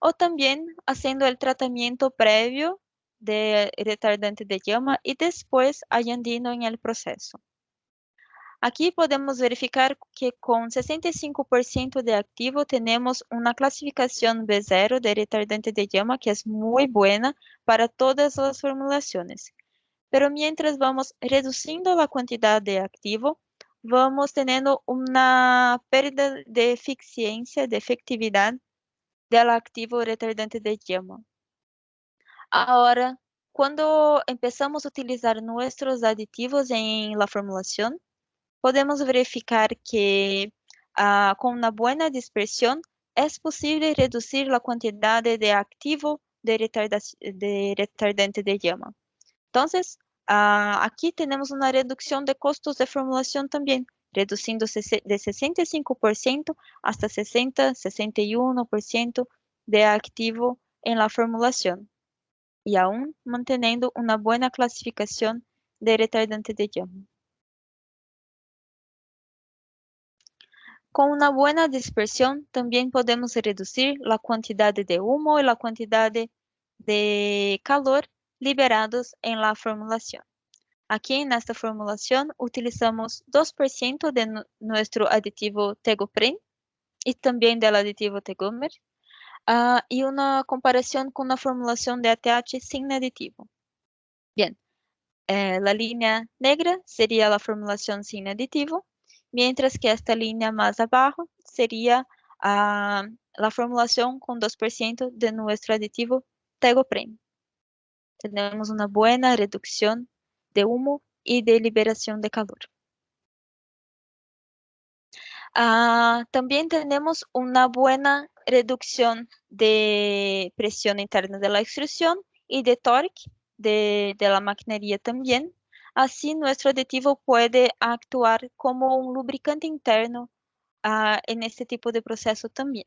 o también haciendo el tratamiento previo de retardante de llama y después añadiendo en el proceso. Aquí podemos verificar que con 65% de activo tenemos una clasificación B0 de retardante de llama que es muy buena para todas las formulaciones. Pero mientras vamos reduciendo la cantidad de activo, vamos teniendo una pérdida de eficiencia, de efectividad del activo retardante de llama. Ahora, cuando empezamos a utilizar nuestros aditivos en la formulación, podemos verificar que con una buena dispersión es posible reducir la cantidad de activo de retardante de llama. Entonces, aquí tenemos una reducción de costos de formulación también, reduciendo de 65% hasta 60-61% de activo en la formulación y aún manteniendo una buena clasificación de retardante de llama. Con una buena dispersión también podemos reducir la cantidad de humo y la cantidad de calor liberados en la formulación. Aquí en esta formulación utilizamos 2% de nuestro aditivo Tegopren y también del aditivo Tegomer, y una comparación con la formulación de ATH sin aditivo. Bien, la línea negra sería la formulación sin aditivo, mientras que esta línea más abajo sería la formulación con 2% de nuestro aditivo Tegopren. Tenemos una buena reducción de humo y de liberación de calor. También tenemos una buena reducción de presión interna de la extrusión y de torque de la maquinaria también. Así, nuestro aditivo puede actuar como un lubricante interno en este tipo de proceso también.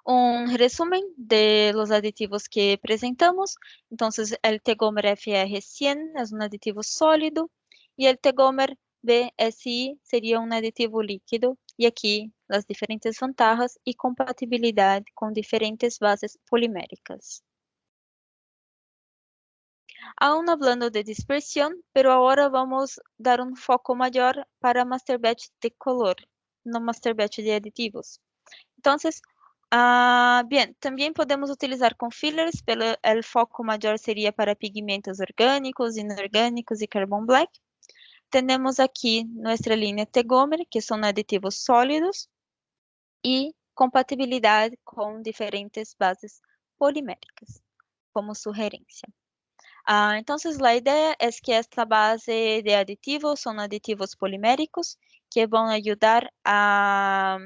Un resumen de los aditivos que presentamos. Entonces, el Tegomer FR100 es un aditivo sólido y el Tegomer BSI sería un aditivo líquido. Y aquí las diferentes ventajas y compatibilidad con diferentes bases poliméricas. Aún hablando de dispersión, pero ahora vamos a dar un foco mayor para master batch de color, no master batch de aditivos. Entonces, bien, también podemos utilizar con fillers, pero el foco mayor sería para pigmentos orgánicos, inorgánicos y carbon black. Tenemos aquí nuestra línea Tegomer, que son aditivos sólidos y compatibilidad con diferentes bases poliméricas, como sugerencia. Entonces, la idea es que esta base de aditivos son aditivos poliméricos que van a ayudar a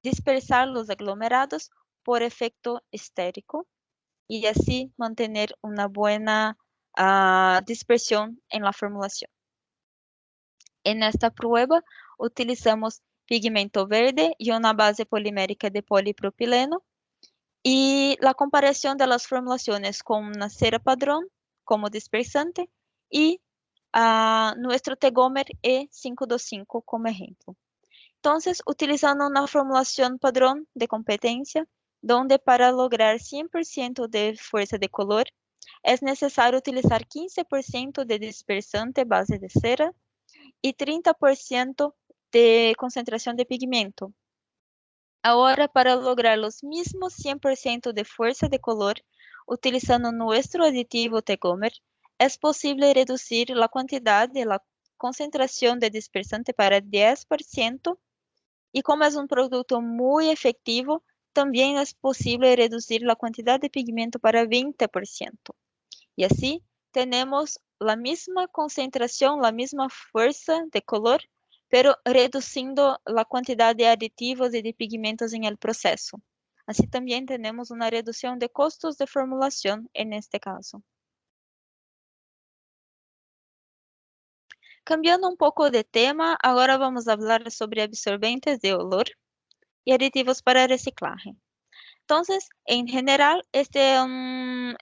dispersar los aglomerados por efecto estérico y así mantener una buena dispersión en la formulación. En esta prueba utilizamos pigmento verde y una base polimérica de polipropileno y la comparación de las formulaciones con una cera padrón como dispersante y nuestro Tegomer E525 como ejemplo. Entonces, utilizando una formulación padrón de competencia, donde para lograr 100% de fuerza de color, es necesario utilizar 15% de dispersante base de cera y 30% de concentración de pigmento. Ahora, para lograr los mismos 100% de fuerza de color, utilizando nuestro aditivo Tegomer, es posible reducir la cantidad de la concentración de dispersante para 10%, y como es un producto muy efectivo, también es posible reducir la cantidad de pigmento para 20%. Y así tenemos la misma concentración, la misma fuerza de color, pero reduciendo la cantidad de aditivos y de pigmentos en el proceso. Así también tenemos una reducción de costos de formulación en este caso. Cambiando un poco de tema, ahora vamos a hablar sobre absorbentes de olor y aditivos para reciclaje. Entonces, en general, este es un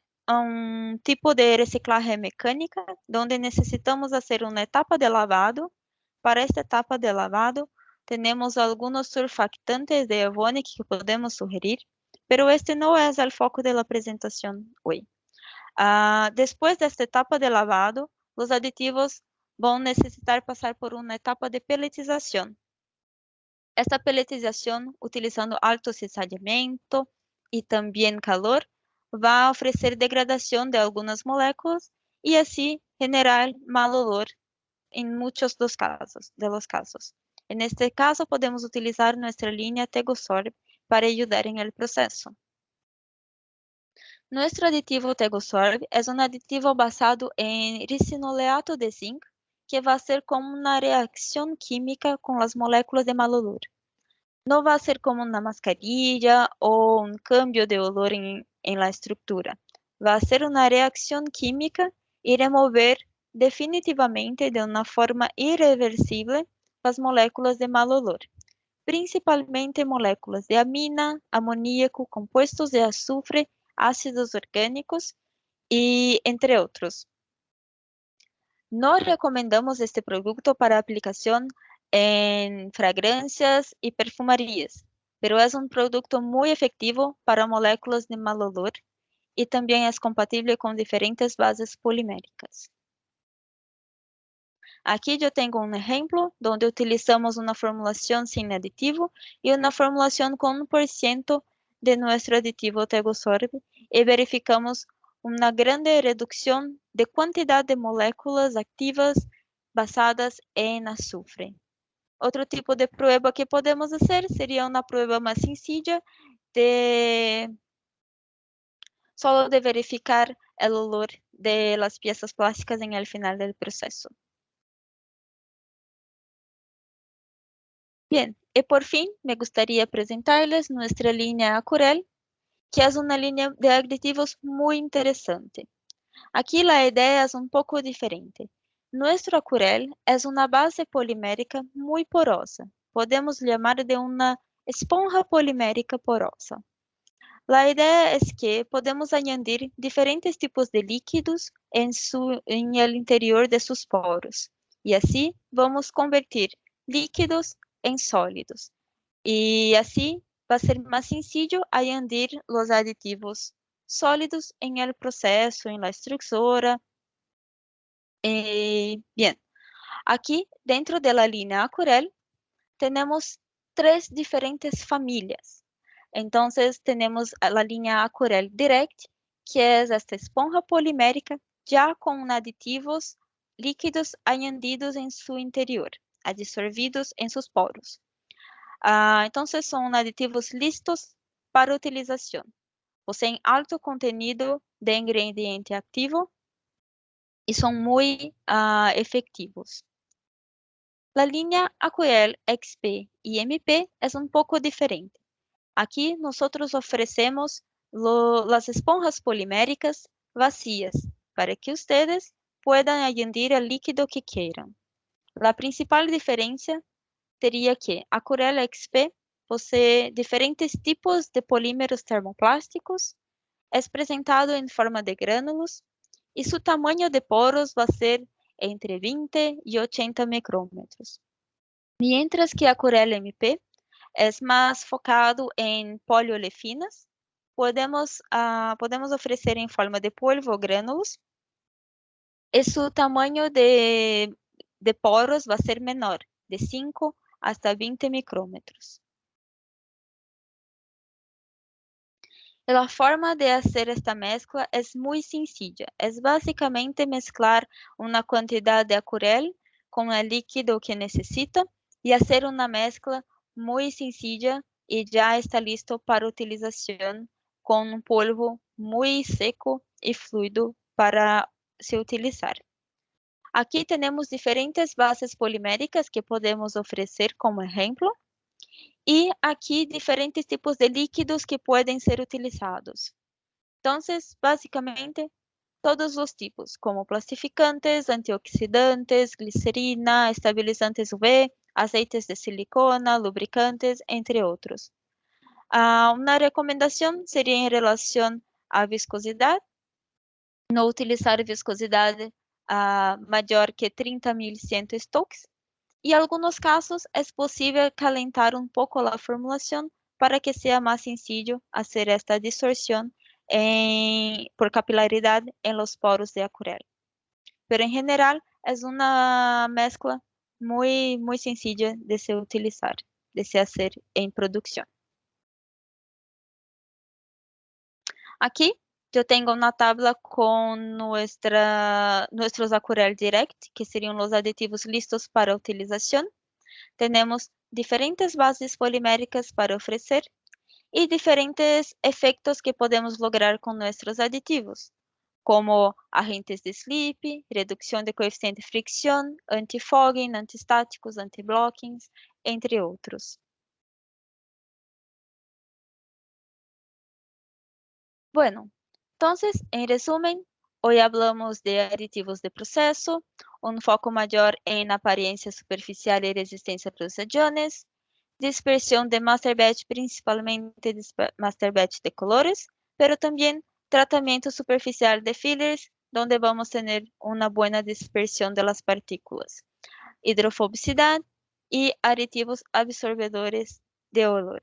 tipo de reciclaje mecánica donde necesitamos hacer una etapa de lavado. Para esta etapa de lavado, tenemos algunos surfactantes de Evonik que podemos sugerir, pero este no es el foco de la presentación hoy. Después de esta etapa de lavado, los aditivos van a necesitar pasar por una etapa de peletización. Esta peletización, utilizando alto cizallamento y también calor, va a ofrecer degradación de algunas moléculas y así generar mal olor en muchos de los casos. En este caso, podemos utilizar nuestra línea Tegosorb para ayudar en el proceso. Nuestro aditivo Tegosorb es un aditivo basado en ricinoleato de zinc que va a ser como una reacción química con las moléculas de mal olor. No va a ser como una mascarilla o un cambio de olor en la estructura. Va a ser una reacción química y remover definitivamente de una forma irreversible las moléculas de mal olor, principalmente moléculas de amina, amoníaco, compuestos de azufre, ácidos orgánicos y entre otros. No recomendamos este producto para aplicación en fragancias y perfumerías, pero es un producto muy efectivo para moléculas de mal olor y también es compatible con diferentes bases poliméricas. Aquí yo tengo un ejemplo donde utilizamos una formulación sin aditivo y una formulación con 1% de nuestro aditivo Tegosorb y verificamos una grande reducción de cantidad de moléculas activas basadas en azufre. Otro tipo de prueba que podemos hacer sería una prueba más sencilla solo de verificar el olor de las piezas plásticas en el final del proceso. Bien, y por fin me gustaría presentarles nuestra línea Acuarel, que es una línea de aditivos muy interesante. Aquí la idea es un poco diferente. Nuestro Acuarel es una base polimérica muy porosa. Podemos llamar de una esponja polimérica porosa. La idea es que podemos añadir diferentes tipos de líquidos en el interior de sus poros. Y así vamos a convertir líquidos en sólidos. Y así va a ser más sencillo añadir los aditivos sólidos en el proceso, en la estructura. Bien, aquí dentro de la línea Acuarel tenemos 3 diferentes familias. Entonces tenemos la línea Acuarel Direct, que es esta esponja polimérica ya con aditivos líquidos añadidos en su interior, absorbidos en sus poros. Entonces son aditivos listos para utilización. Poseen alto contenido de ingrediente activo y son muy efectivos. La línea Acuarel XP y MP es un poco diferente. Aquí nosotros ofrecemos las esponjas poliméricas vacías para que ustedes puedan añadir el líquido que quieran. La principal diferencia sería que Acuarel XP posee diferentes tipos de polímeros termoplásticos, es presentado en forma de gránulos y su tamaño de poros va a ser entre 20 y 80 micrómetros. Mientras que Acuarel MP es más focado en poliolefinas, podemos ofrecer en forma de polvo o gránulos y su tamaño de poros va a ser menor, de 5 hasta 20 micrómetros. La forma de hacer esta mezcla es muy sencilla. Es básicamente mezclar una cantidad de Acuarel con el líquido que necesita y hacer una mezcla muy sencilla y ya está listo para utilización con un polvo muy seco y fluido para se utilizar. Aquí tenemos diferentes bases poliméricas que podemos ofrecer como ejemplo Y aquí diferentes tipos de líquidos que pueden ser utilizados. Entonces, básicamente, todos los tipos, como plastificantes, antioxidantes, glicerina, estabilizantes UV, aceites de silicona, lubricantes, entre otros. Una recomendación sería en relación a viscosidad, no utilizar viscosidad mayor que 30.100 Stokes. Y en algunos casos es posible calentar un poco la formulación para que sea más sencillo hacer esta distorsión por capilaridad en los poros de acuarela. Pero en general es una mezcla muy, muy sencilla de se utilizar, de se hacer en producción. Aquí yo tengo una tabla con nuestros Acuarel Direct, que serían los aditivos listos para utilización. Tenemos diferentes bases poliméricas para ofrecer y diferentes efectos que podemos lograr con nuestros aditivos, como agentes de slip, reducción de coeficiente de fricción, anti-fogging, antistáticos, anti-blockings, entre otros. Bueno, entonces, en resumen, hoy hablamos de aditivos de proceso, un foco mayor en apariencia superficial y resistencia a los iones, dispersión de master batch, principalmente master batch de colores, pero también tratamiento superficial de fillers, donde vamos a tener una buena dispersión de las partículas, hidrofobicidad y aditivos absorbedores de olor.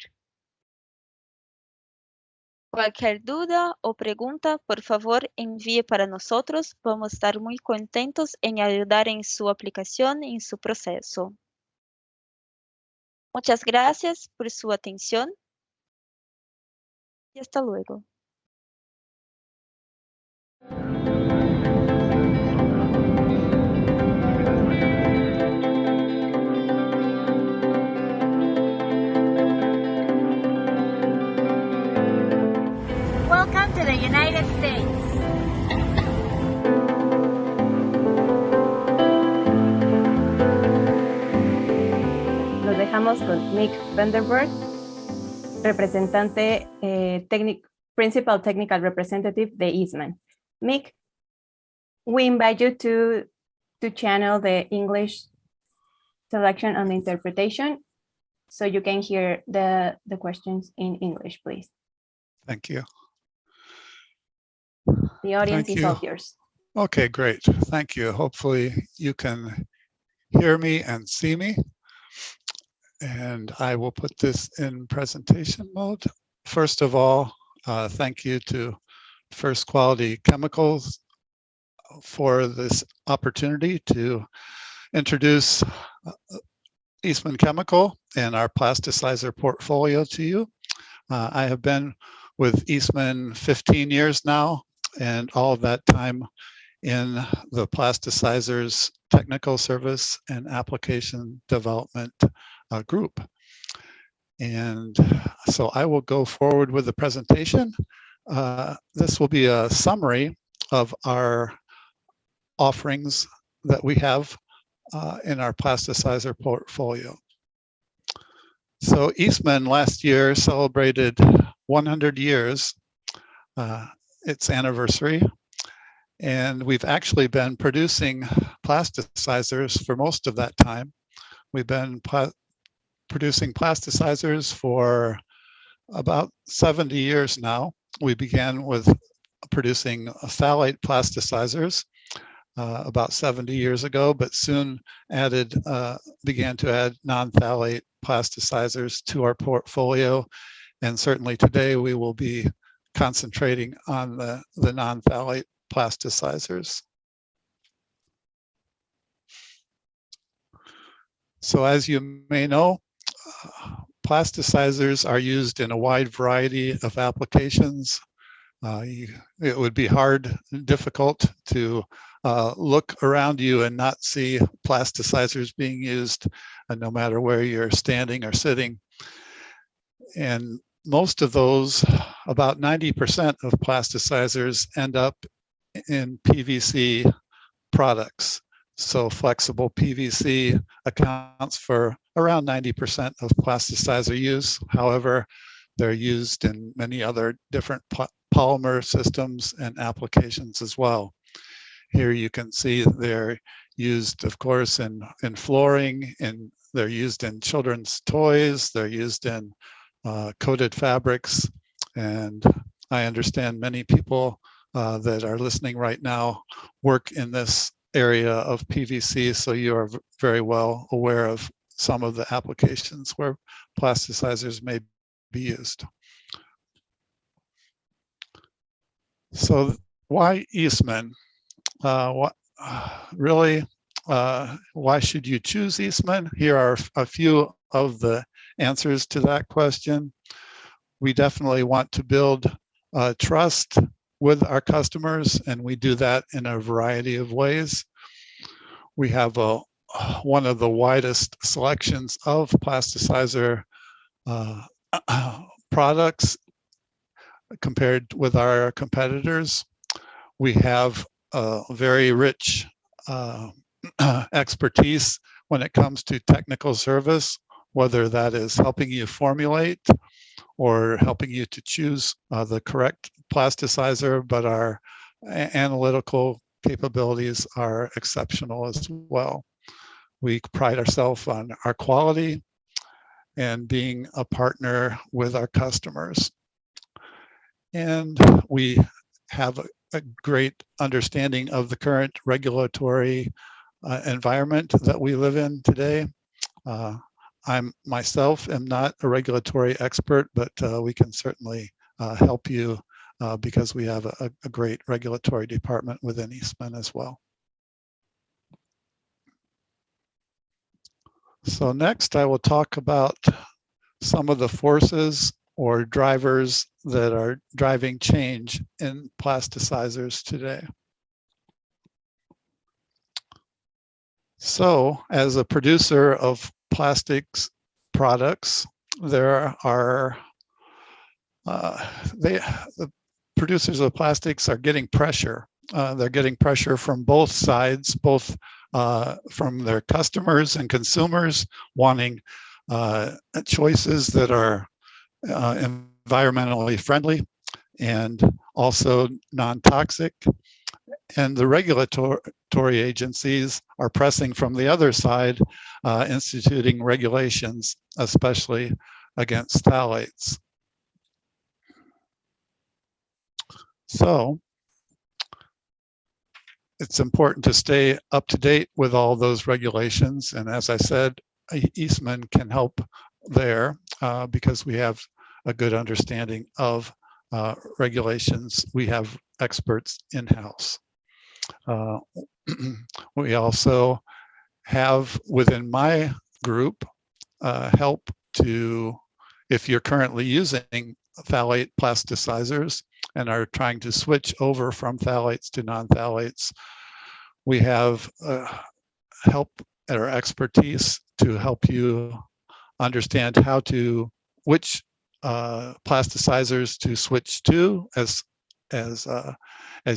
Cualquier duda o pregunta, por favor, envíe para nosotros. Vamos a estar muy contentos en ayudar en su aplicación, en su proceso. Muchas gracias por su atención y hasta luego. Welcome to the United States. Los dejamos con Mick Vanderberg, representante Principal Technical Representative de EASTMAN. Mick, we invite you to channel the English selection and interpretation so you can hear the questions in English, please. Thank you. The audience Thank is you. all yours. Okay, great. Thank you. Hopefully you can hear me and see me. And I will put this in presentation mode. First of all, thank you to First Quality Chemicals for this opportunity to introduce EASTMAN Chemical and our plasticizer portfolio to you. I have been with EASTMAN 15 years now, and all of that time in the plasticizers technical service and application development group. And so I will go forward with the presentation. This will be a summary of our offerings that we have in our plasticizer portfolio. So EASTMAN last year celebrated 100 years, its anniversary, and we've actually been producing plasticizers for most of that time. We've been producing plasticizers for about 70 years now. We began with producing phthalate plasticizers about 70 years ago, but soon began to add non-phthalate plasticizers to our portfolio. And certainly today we will be concentrating on the non-phthalate plasticizers. So as you may know, plasticizers are used in a wide variety of applications. It would be difficult to look around you and not see plasticizers being used, no matter where you're standing or sitting. And most of those, about 90% of plasticizers end up in PVC products. So flexible PVC accounts for around 90% of plasticizer use. However, they're used in many other different polymer systems and applications as well. Here you can see they're used, of course, in flooring, and they're used in children's toys, they're used in coated fabrics, and I understand many people that are listening right now work in this area of PVC, so you are very well aware of some of the applications where plasticizers may be used. So why Eastman? Really, why should you choose Eastman? Here are a few of the answers to that question. We definitely want to build trust with our customers, and we do that in a variety of ways. We have one of the widest selections of plasticizer products compared with our competitors. We have a very rich expertise when it comes to technical service, whether that is helping you formulate or helping you to choose the correct plasticizer, but our analytical capabilities are exceptional as well. We pride ourselves on our quality and being a partner with our customers. And we have a great understanding of the current regulatory environment that we live in today. I myself am not a regulatory expert, but we can certainly help you because we have a great regulatory department within Eastman as well. So next I will talk about some of the forces or drivers that are driving change in plasticizers today. So as a producer of plastics products, there are the producers of plastics are getting pressure. They're getting pressure from both sides, both from their customers and consumers wanting choices that are environmentally friendly and also non-toxic. And the regulatory agencies are pressing from the other side, instituting regulations, especially against phthalates. So it's important to stay up to date with all those regulations. And as I said, Eastman can help there because we have a good understanding of regulations. We have experts in-house. We also have within my group help to, if you're currently using phthalate plasticizers and are trying to switch over from phthalates to non-phthalates, we have help or expertise to help you understand how to, which plasticizers to switch to as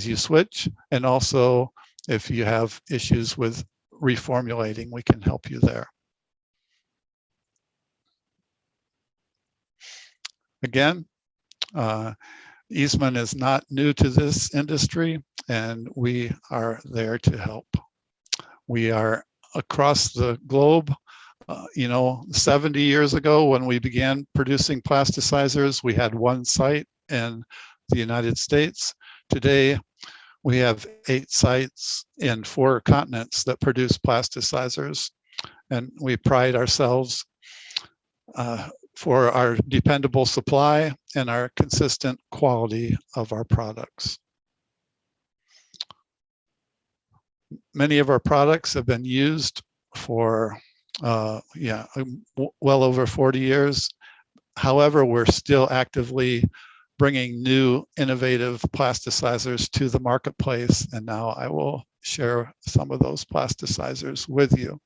you switch, and also if you have issues with reformulating, we can help you there. Again, Eastman is not new to this industry, and we are there to help. We are across the globe. 70 years ago when we began producing plasticizers, we had one site in the United States. Today, we have 8 sites in 4 continents that produce plasticizers, and we pride ourselves for our dependable supply and our consistent quality of our products. Many of our products have been used for well over 40 years. However, we're still actively bringing new innovative plasticizers to the marketplace, and now I will share some of those plasticizers with you.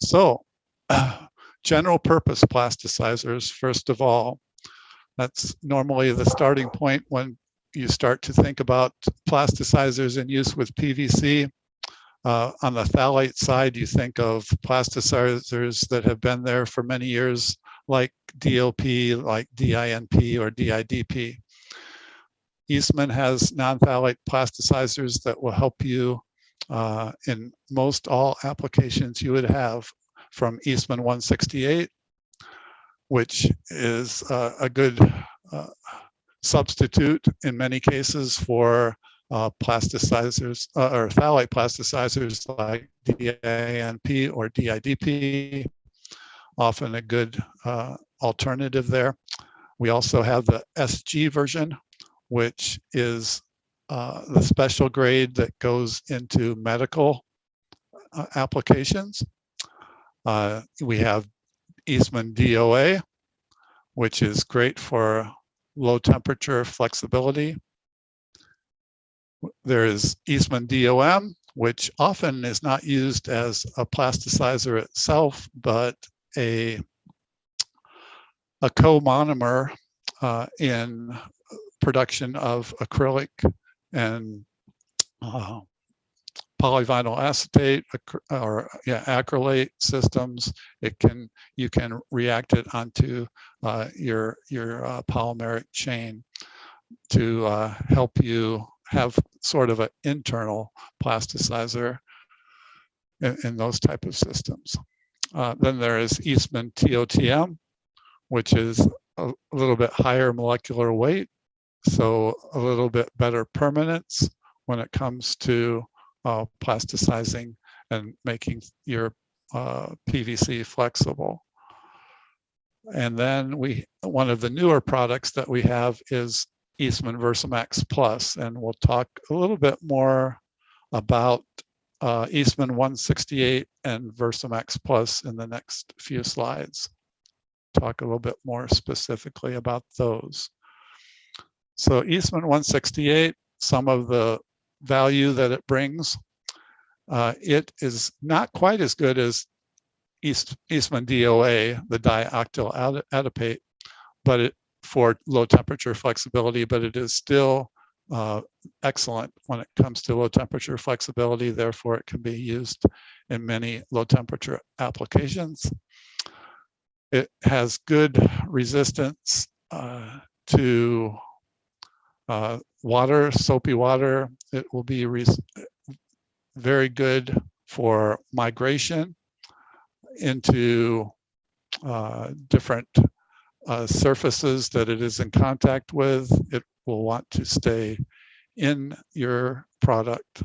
So, general purpose plasticizers, first of all, that's normally the starting point when you start to think about plasticizers in use with PVC. On the phthalate side, you think of plasticizers that have been there for many years, like DOP, like DINP or DIDP. Eastman has non-phthalate plasticizers that will help you in most all applications you would have, from Eastman 168, which is a good substitute in many cases for plasticizers or phthalate plasticizers like DINP or DIDP, often a good alternative there. We also have the SG version, which is the special grade that goes into medical applications. We have Eastman DOA, which is great for low temperature flexibility. There is Eastman DOM, which often is not used as a plasticizer itself, but a co-monomer in production of acrylic and polyvinyl acetate or acrylate systems. You can react it onto your polymeric chain to help you have sort of an internal plasticizer in those type of systems. Then there is Eastman TOTM, which is a little bit higher molecular weight, so a little bit better permanence when it comes to plasticizing and making your PVC flexible. And then one of the newer products that we have is Eastman Versamax Plus, and we'll talk a little bit more about Eastman 168 and Versamax Plus in the next few slides. Talk a little bit more specifically about those. So Eastman 168, some of the value that it brings, it is not quite as good as Eastman DOA, the dioctyl adipate, but for low temperature flexibility, but it is still excellent when it comes to low temperature flexibility. Therefore, it can be used in many low temperature applications. It has good resistance to water, soapy water. It will be very good for migration into different surfaces that it is in contact with. It will want to stay in your product.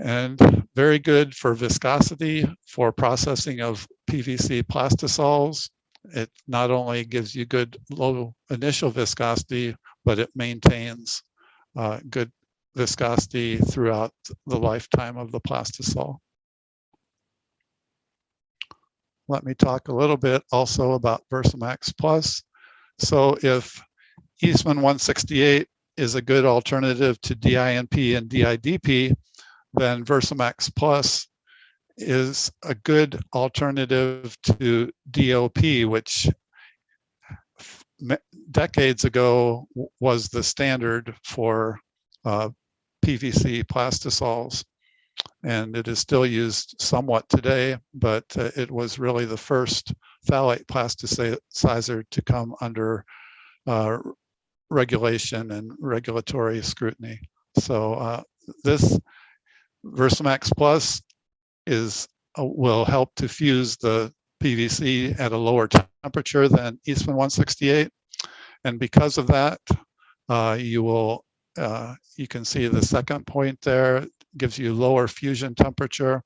And very good for viscosity, for processing of PVC plastisols. It not only gives you good low initial viscosity, but it maintains good viscosity throughout the lifetime of the plastisol. Let me talk a little bit also about Versamax Plus. So if Eastman 168 is a good alternative to DINP and DIDP, then Versamax Plus is a good alternative to DOP, which decades ago was the standard for PVC plastisols. And it is still used somewhat today, but it was really the first phthalate plasticizer to come under regulation and regulatory scrutiny. So this Versamax Plus will help to fuse the PVC at a lower temperature than Eastman 168. And because of that, you can see the second point there, gives you lower fusion temperature,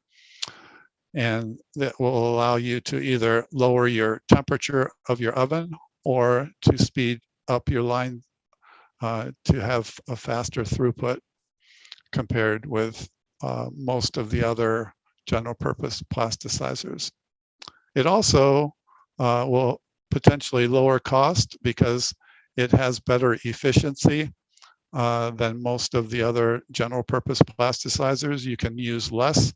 and that will allow you to either lower your temperature of your oven or to speed up your line to have a faster throughput compared with most of the other general purpose plasticizers. It also will potentially lower cost because it has better efficiency than most of the other general purpose plasticizers. You can use less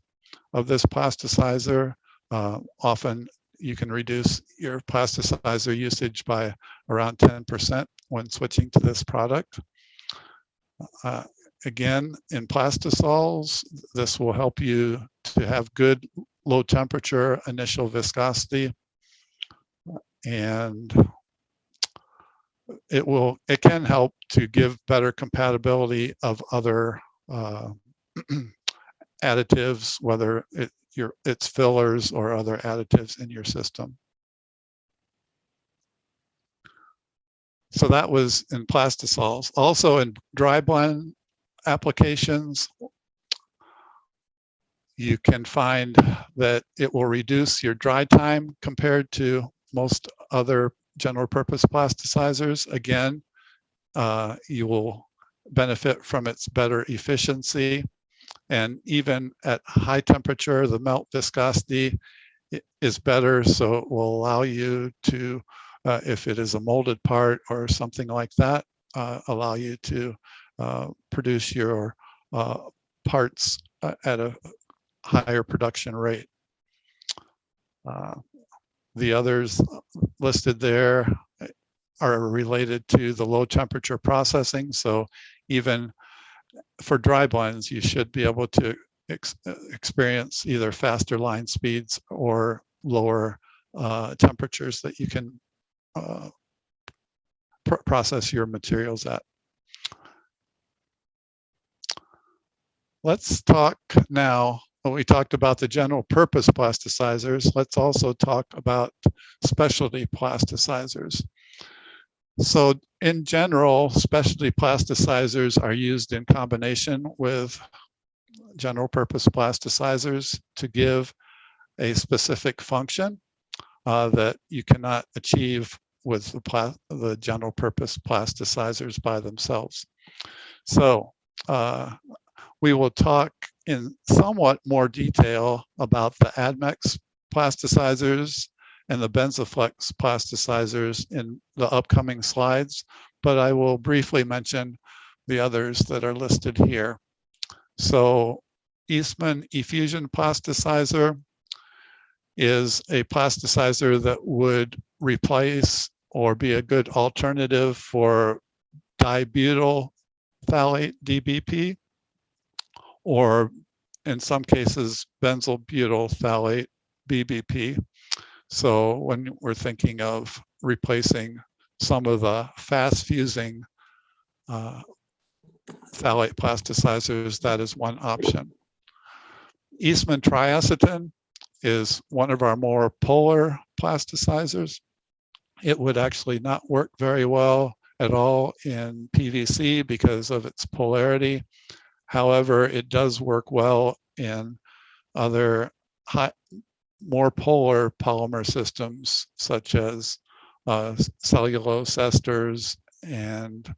of this plasticizer. Often you can reduce your plasticizer usage by around 10% when switching to this product. again, in plastisols, this will help you to have good low temperature initial viscosity, and it can help to give better compatibility of other additives, whether it's fillers or other additives in your system. So that was in plastisols. Also in dry blend applications, you can find that it will reduce your dry time compared to most other general purpose plasticizers. Again, you will benefit from its better efficiency, and even at high temperature, the melt viscosity is better, so it will allow you to, if it is a molded part or something like that, allow you to produce your parts at a higher production rate. The others listed there are related to the low temperature processing. So even for dry blends, you should be able to experience either faster line speeds or lower temperatures that you can process your materials at. Let's talk now. When we talked about the general purpose plasticizers, let's also talk about specialty plasticizers. So in general, specialty plasticizers are used in combination with general purpose plasticizers to give a specific function that you cannot achieve with the general purpose plasticizers by themselves. So we will talk in somewhat more detail about the Admex plasticizers and the Benzoflex plasticizers in the upcoming slides, but I will briefly mention the others that are listed here. So Eastman Effusion plasticizer is a plasticizer that would replace or be a good alternative for dibutyl phthalate, DBP, or in some cases, benzyl butyl phthalate, BBP. So when we're thinking of replacing some of the fast fusing phthalate plasticizers, that is one option. Eastman triacetin is one of our more polar plasticizers. It would actually not work very well at all in PVC because of its polarity. However, it does work well in other more polar polymer systems, such as cellulose esters and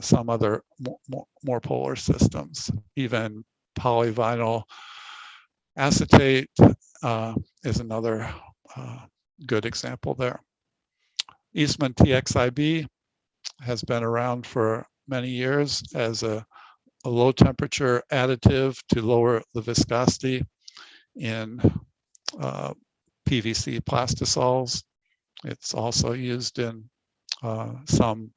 some other more polar systems. Even polyvinyl acetate is another good example there. Eastman TXIB has been around for many years as a low temperature additive to lower the viscosity in PVC plastisols. It's also used in some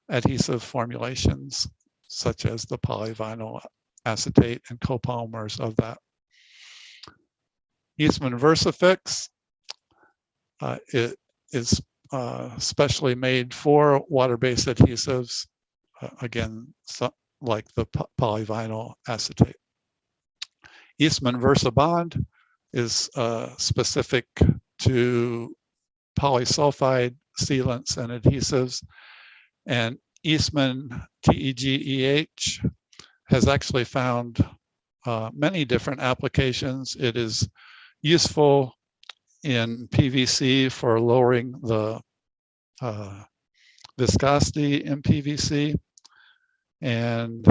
adhesive formulations, such as the polyvinyl acetate and copolymers of that. Eastman Versafix, it is specially made for water-based adhesives, again, like the polyvinyl acetate. Eastman Versabond is specific to polysulfide sealants and adhesives, and Eastman TEGEH has actually found many different applications. It is useful in PVC for lowering the viscosity in PVC, and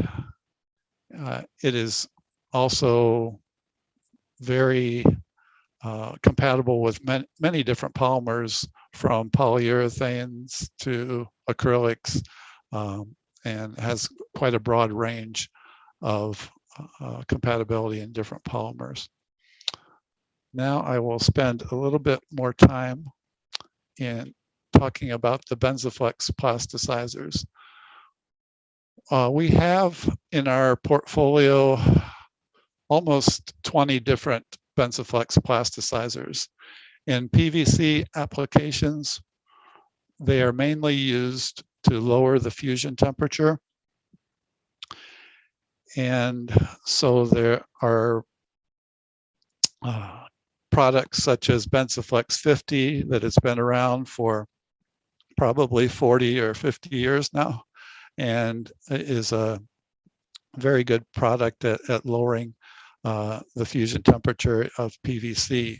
it is also very compatible with many different polymers, from polyurethanes to acrylics, and has quite a broad range of compatibility in different polymers. Now I will spend a little bit more time in talking about the Benzoflex plasticizers. We have in our portfolio almost 20 different Benzoflex plasticizers. In PVC applications, they are mainly used to lower the fusion temperature. And so there are products such as Benzoflex 50 that has been around for probably 40 or 50 years now, and is a very good product at lowering the fusion temperature of PVC.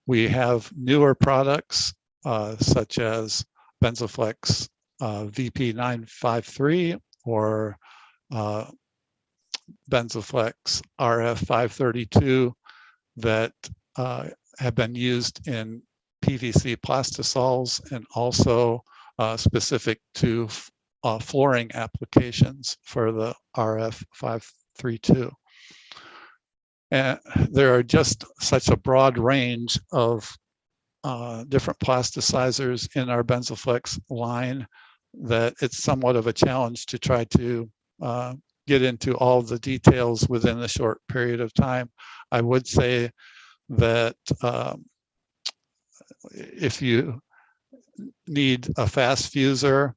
We have newer products such as Benzoflex VP953 or Benzoflex RF532 that have been used in PVC plastisols and also specific to flooring applications for the RF532. And there are just such a broad range of different plasticizers in our Benzoflex line that it's somewhat of a challenge to try to get into all the details within a short period of time. I would say that if you need a fast fuser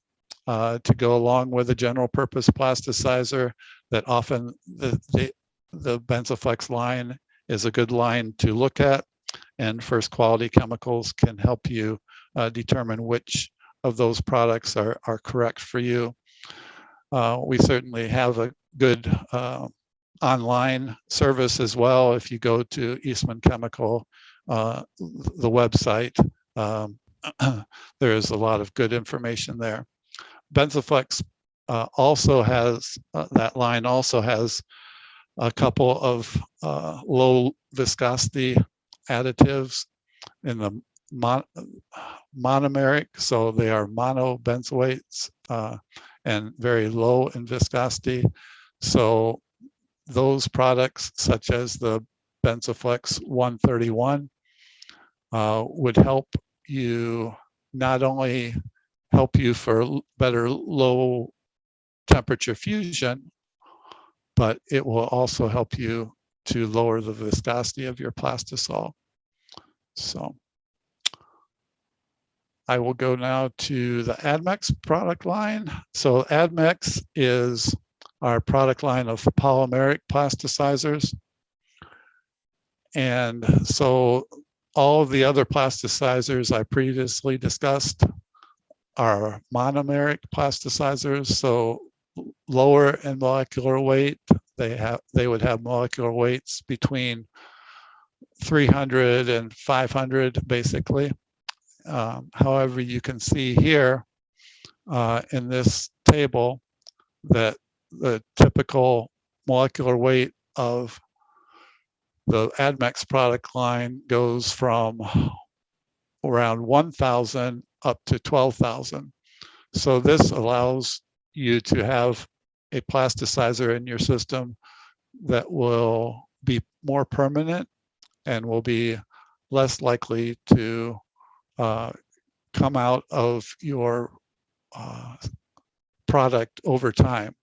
to go along with a general purpose plasticizer, that often the Benzoflex line is a good line to look at, and First Quality Chemicals can help you determine which of those products are correct for you. We certainly have a good online service as well. If you go to Eastman Chemical, the website, there is a lot of good information there. Benzoflex also has, that line also has a couple of low viscosity additives in the monomeric, so they are monobenzoates and very low in viscosity. So those products, such as the Benzoflex 131, would help you, not only help you for better low temperature fusion, but it will also help you to lower the viscosity of your plastisol. So I will go now to the Admex product line. So Admex is our product line of polymeric plasticizers. And so all of the other plasticizers I previously discussed are monomeric plasticizers, so lower in molecular weight. They would have molecular weights between 300 and 500 basically. However, you can see here in this table that the typical molecular weight of the Admex product line goes from around 1,000 up to 12,000. So this allows you to have a plasticizer in your system that will be more permanent and will be less likely to come out of your product over time.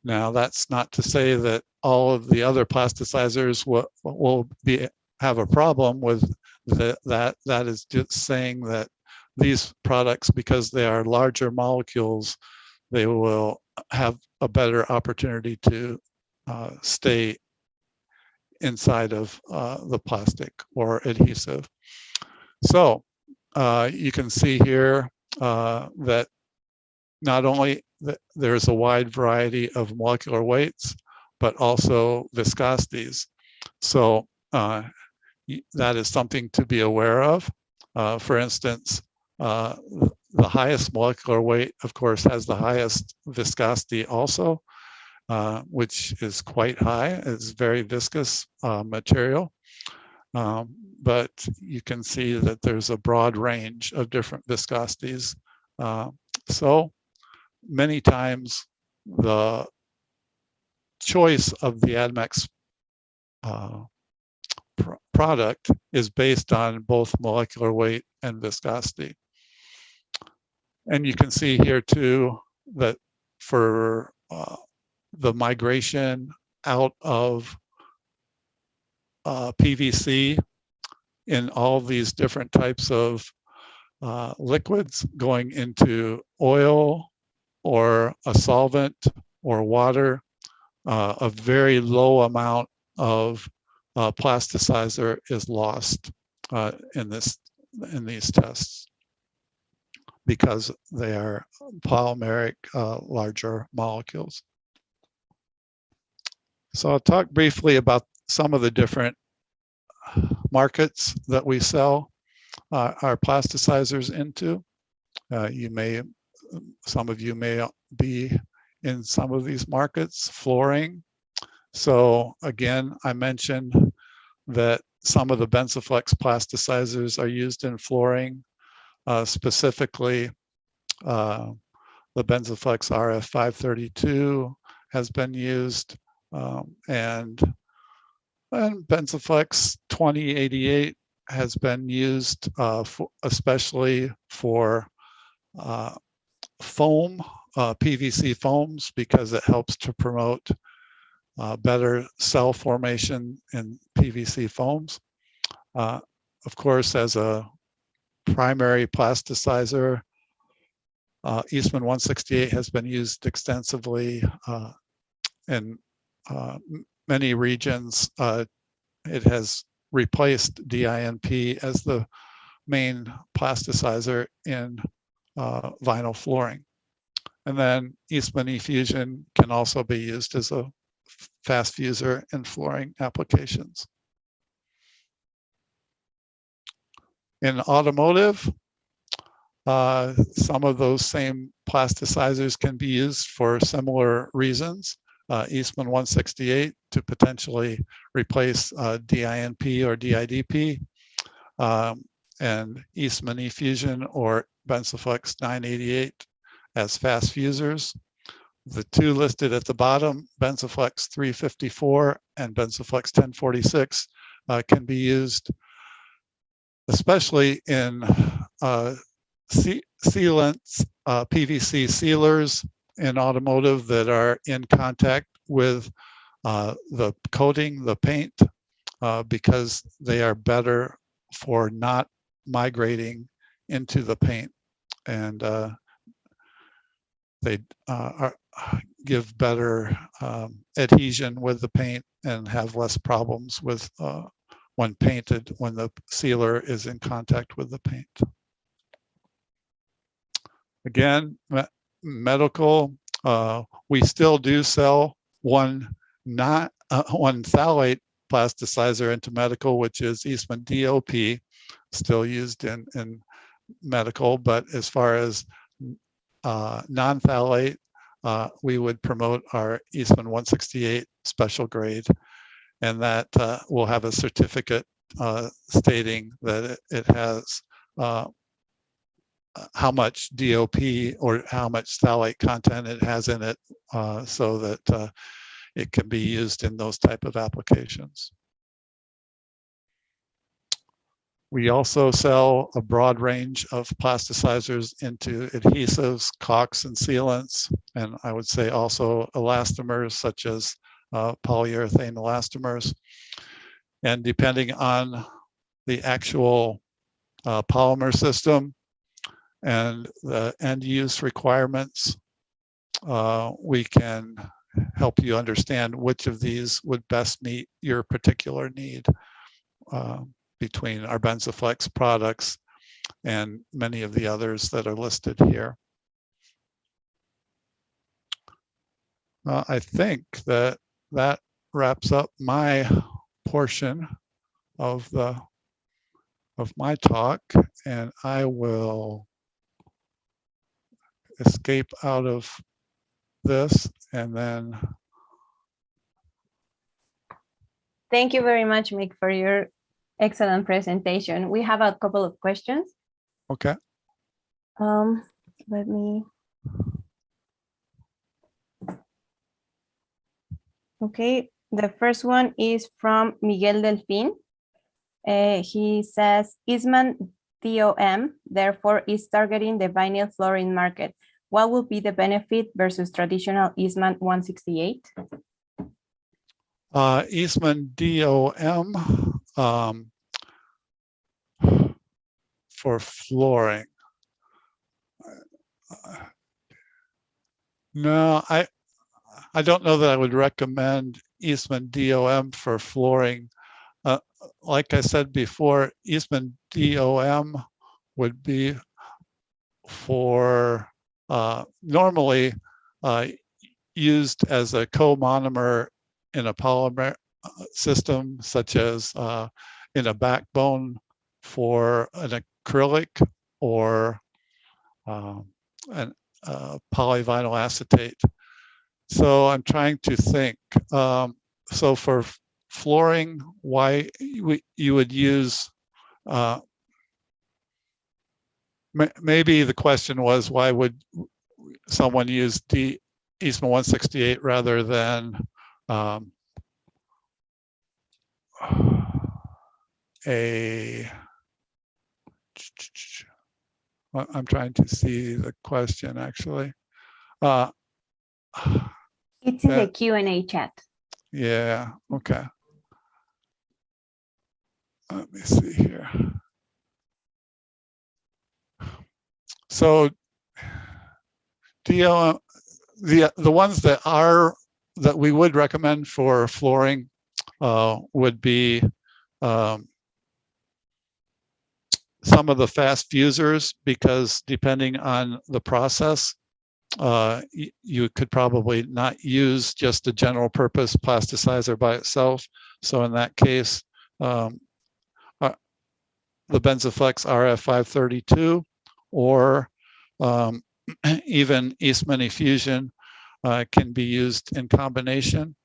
Now, that's not to say that all of the other plasticizers will have a problem with that. That is just saying that these products, because they are larger molecules, they will have a better opportunity to stay inside of the plastic or adhesive. So you can see here that not only there's a wide variety of molecular weights, but also viscosities. So that is something to be aware of. For instance, the highest molecular weight, of course, has the highest viscosity also, which is quite high. It's very viscous material. But you can see that there's a broad range of different viscosities. So many times the choice of the Admex product is based on both molecular weight and viscosity. And you can see here too that for the migration out of PVC in all these different types of liquids going into oil or a solvent or water. A very low amount of plasticizer is lost in these tests because they are polymeric larger molecules. So I'll talk briefly about some of the different markets that we sell our plasticizers into. Some of you may be in some of these markets. Flooring. So again, I mentioned that some of the Benzoflex plasticizers are used in flooring, specifically the Benzoflex RF532 has been used, and Benzoflex 2088 has been used especially for foam, PVC foams, because it helps to promote better cell formation in PVC foams. Of course, as a primary plasticizer, Eastman 168 has been used extensively in many regions. It has replaced DINP as the main plasticizer in vinyl flooring. And then Eastman eFusion can also be used as a fast fuser in flooring applications. In automotive, some of those same plasticizers can be used for similar reasons. Eastman 168 to potentially replace DINP or DIDP, and Eastman eFusion or Benzoflex 988 as fast fusers. The two listed at the bottom, Benzoflex 354 and Benzoflex 1046, can be used especially in sealants, PVC sealers in automotive that are in contact with the coating, the paint, because they are better for not migrating into the paint, and they give better adhesion with the paint and have less problems with when painted, when the sealer is in contact with the paint. Again, medical, we still do sell one phthalate plasticizer into medical, which is Eastman DOP, still used in medical, but as far as non-phthalate, we would promote our Eastman 168 special grade, and that will have a certificate stating that it has how much DOP or how much phthalate content it has in it, so that it can be used in those type of applications. We also sell a broad range of plasticizers into adhesives, caulks, and sealants, and I would say also elastomers such as polyurethane elastomers. And depending on the actual polymer system and the end use requirements, we can help you understand which of these would best meet your particular need between our Benzoflex products and many of the others that are listed here. I think that wraps up my portion of my talk, and I will escape out of this and then. Thank you very much, Mick, for your excellent presentation. We have a couple of questions. Okay. Let me. Okay, the first one is from Miguel Delfin. He says, Eastman DOM, therefore, is targeting the vinyl flooring market. what will be the benefit versus traditional Eastman 168? Eastman DOM for flooring. No, I don't know that I would recommend Eastman DOM for flooring. Like I said before, Eastman DOM would be for normally used as a co-monomer in a polymer system, such as in a backbone for an acrylic or an polyvinyl acetate. So I'm trying to think. So for flooring, why you would use, maybe the question was, why would someone use Eastman 168 rather than I'm trying to see the question actually. It's in the Q&A chat. Yeah, okay. Let me see here. So the ones that we would recommend for flooring would be some of the fast fusers, because depending on the process, you could probably not use just a general purpose plasticizer by itself. So in that case, the Benzoflex RF532 or even Eastman Effusion can be used in combination.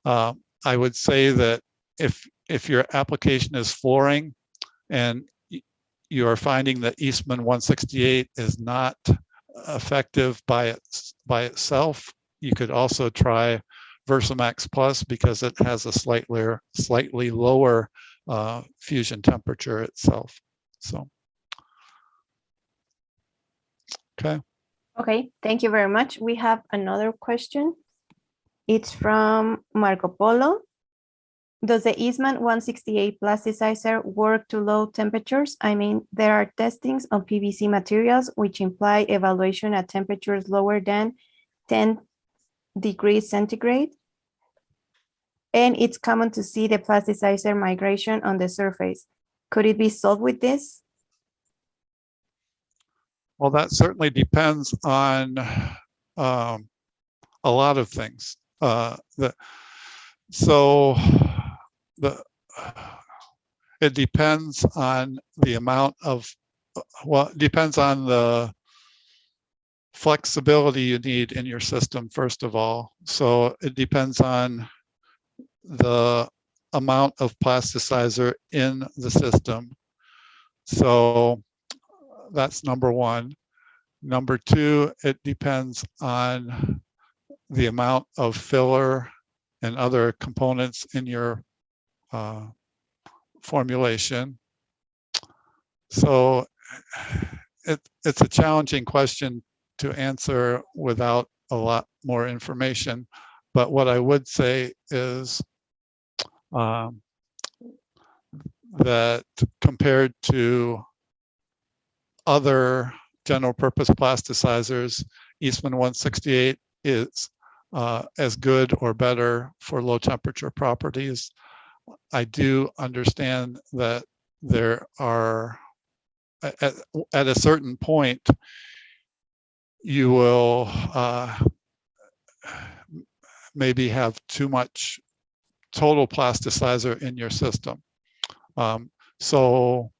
I would say that if your application is flooring and you are finding that Eastman 168 is not effective by itself, you could also try Versamax Plus, because it has a slightly lower fusion temperature itself. So, okay. Okay, thank you very much. We have another question. It's from Marco Polo. Does the Eastman 168 plasticizer work to low temperatures? I mean, there are testings on PVC materials which imply evaluation at temperatures lower than 10 degrees centigrade. And it's common to see the plasticizer migration on the surface. Could it be solved with this? Well, that certainly depends on a lot of things. It depends on the amount of, well, it depends on the flexibility you need in your system, first of all. So it depends on the amount of plasticizer in the system. So that's number one. Number two, it depends on the amount of filler and other components in your formulation. So it's a challenging question to answer without a lot more information. But what I would say is that compared to other general purpose plasticizers, Eastman 168 is as good or better for low temperature properties. I do understand that there are, at a certain point, you will maybe have too much total plasticizer in your system. So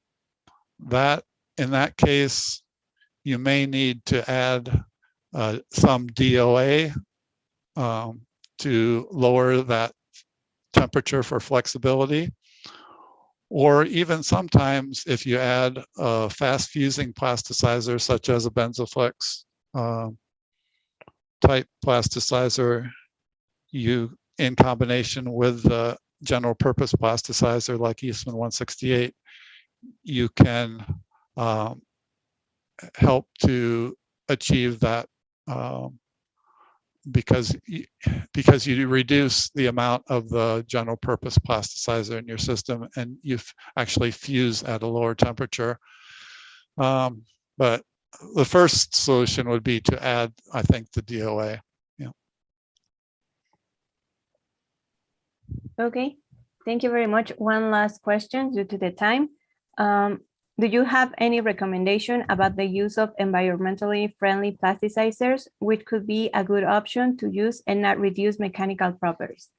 that, in that case, you may need to add some DOA to lower that temperature for flexibility. Or even sometimes if you add a fast fusing plasticizer, such as a Benzoflex type plasticizer, you, in combination with the general purpose plasticizer like Eastman 168, you can help to achieve that because you reduce the amount of the general purpose plasticizer in your system, and you actually fuse at a lower temperature. But the first solution would be to add, I think, the DOA. Yeah. Okay, thank you very much. One last question due to the time. Do you have any recommendation about the use of environmentally friendly plasticizers, which could be a good option to use and not reduce mechanical properties?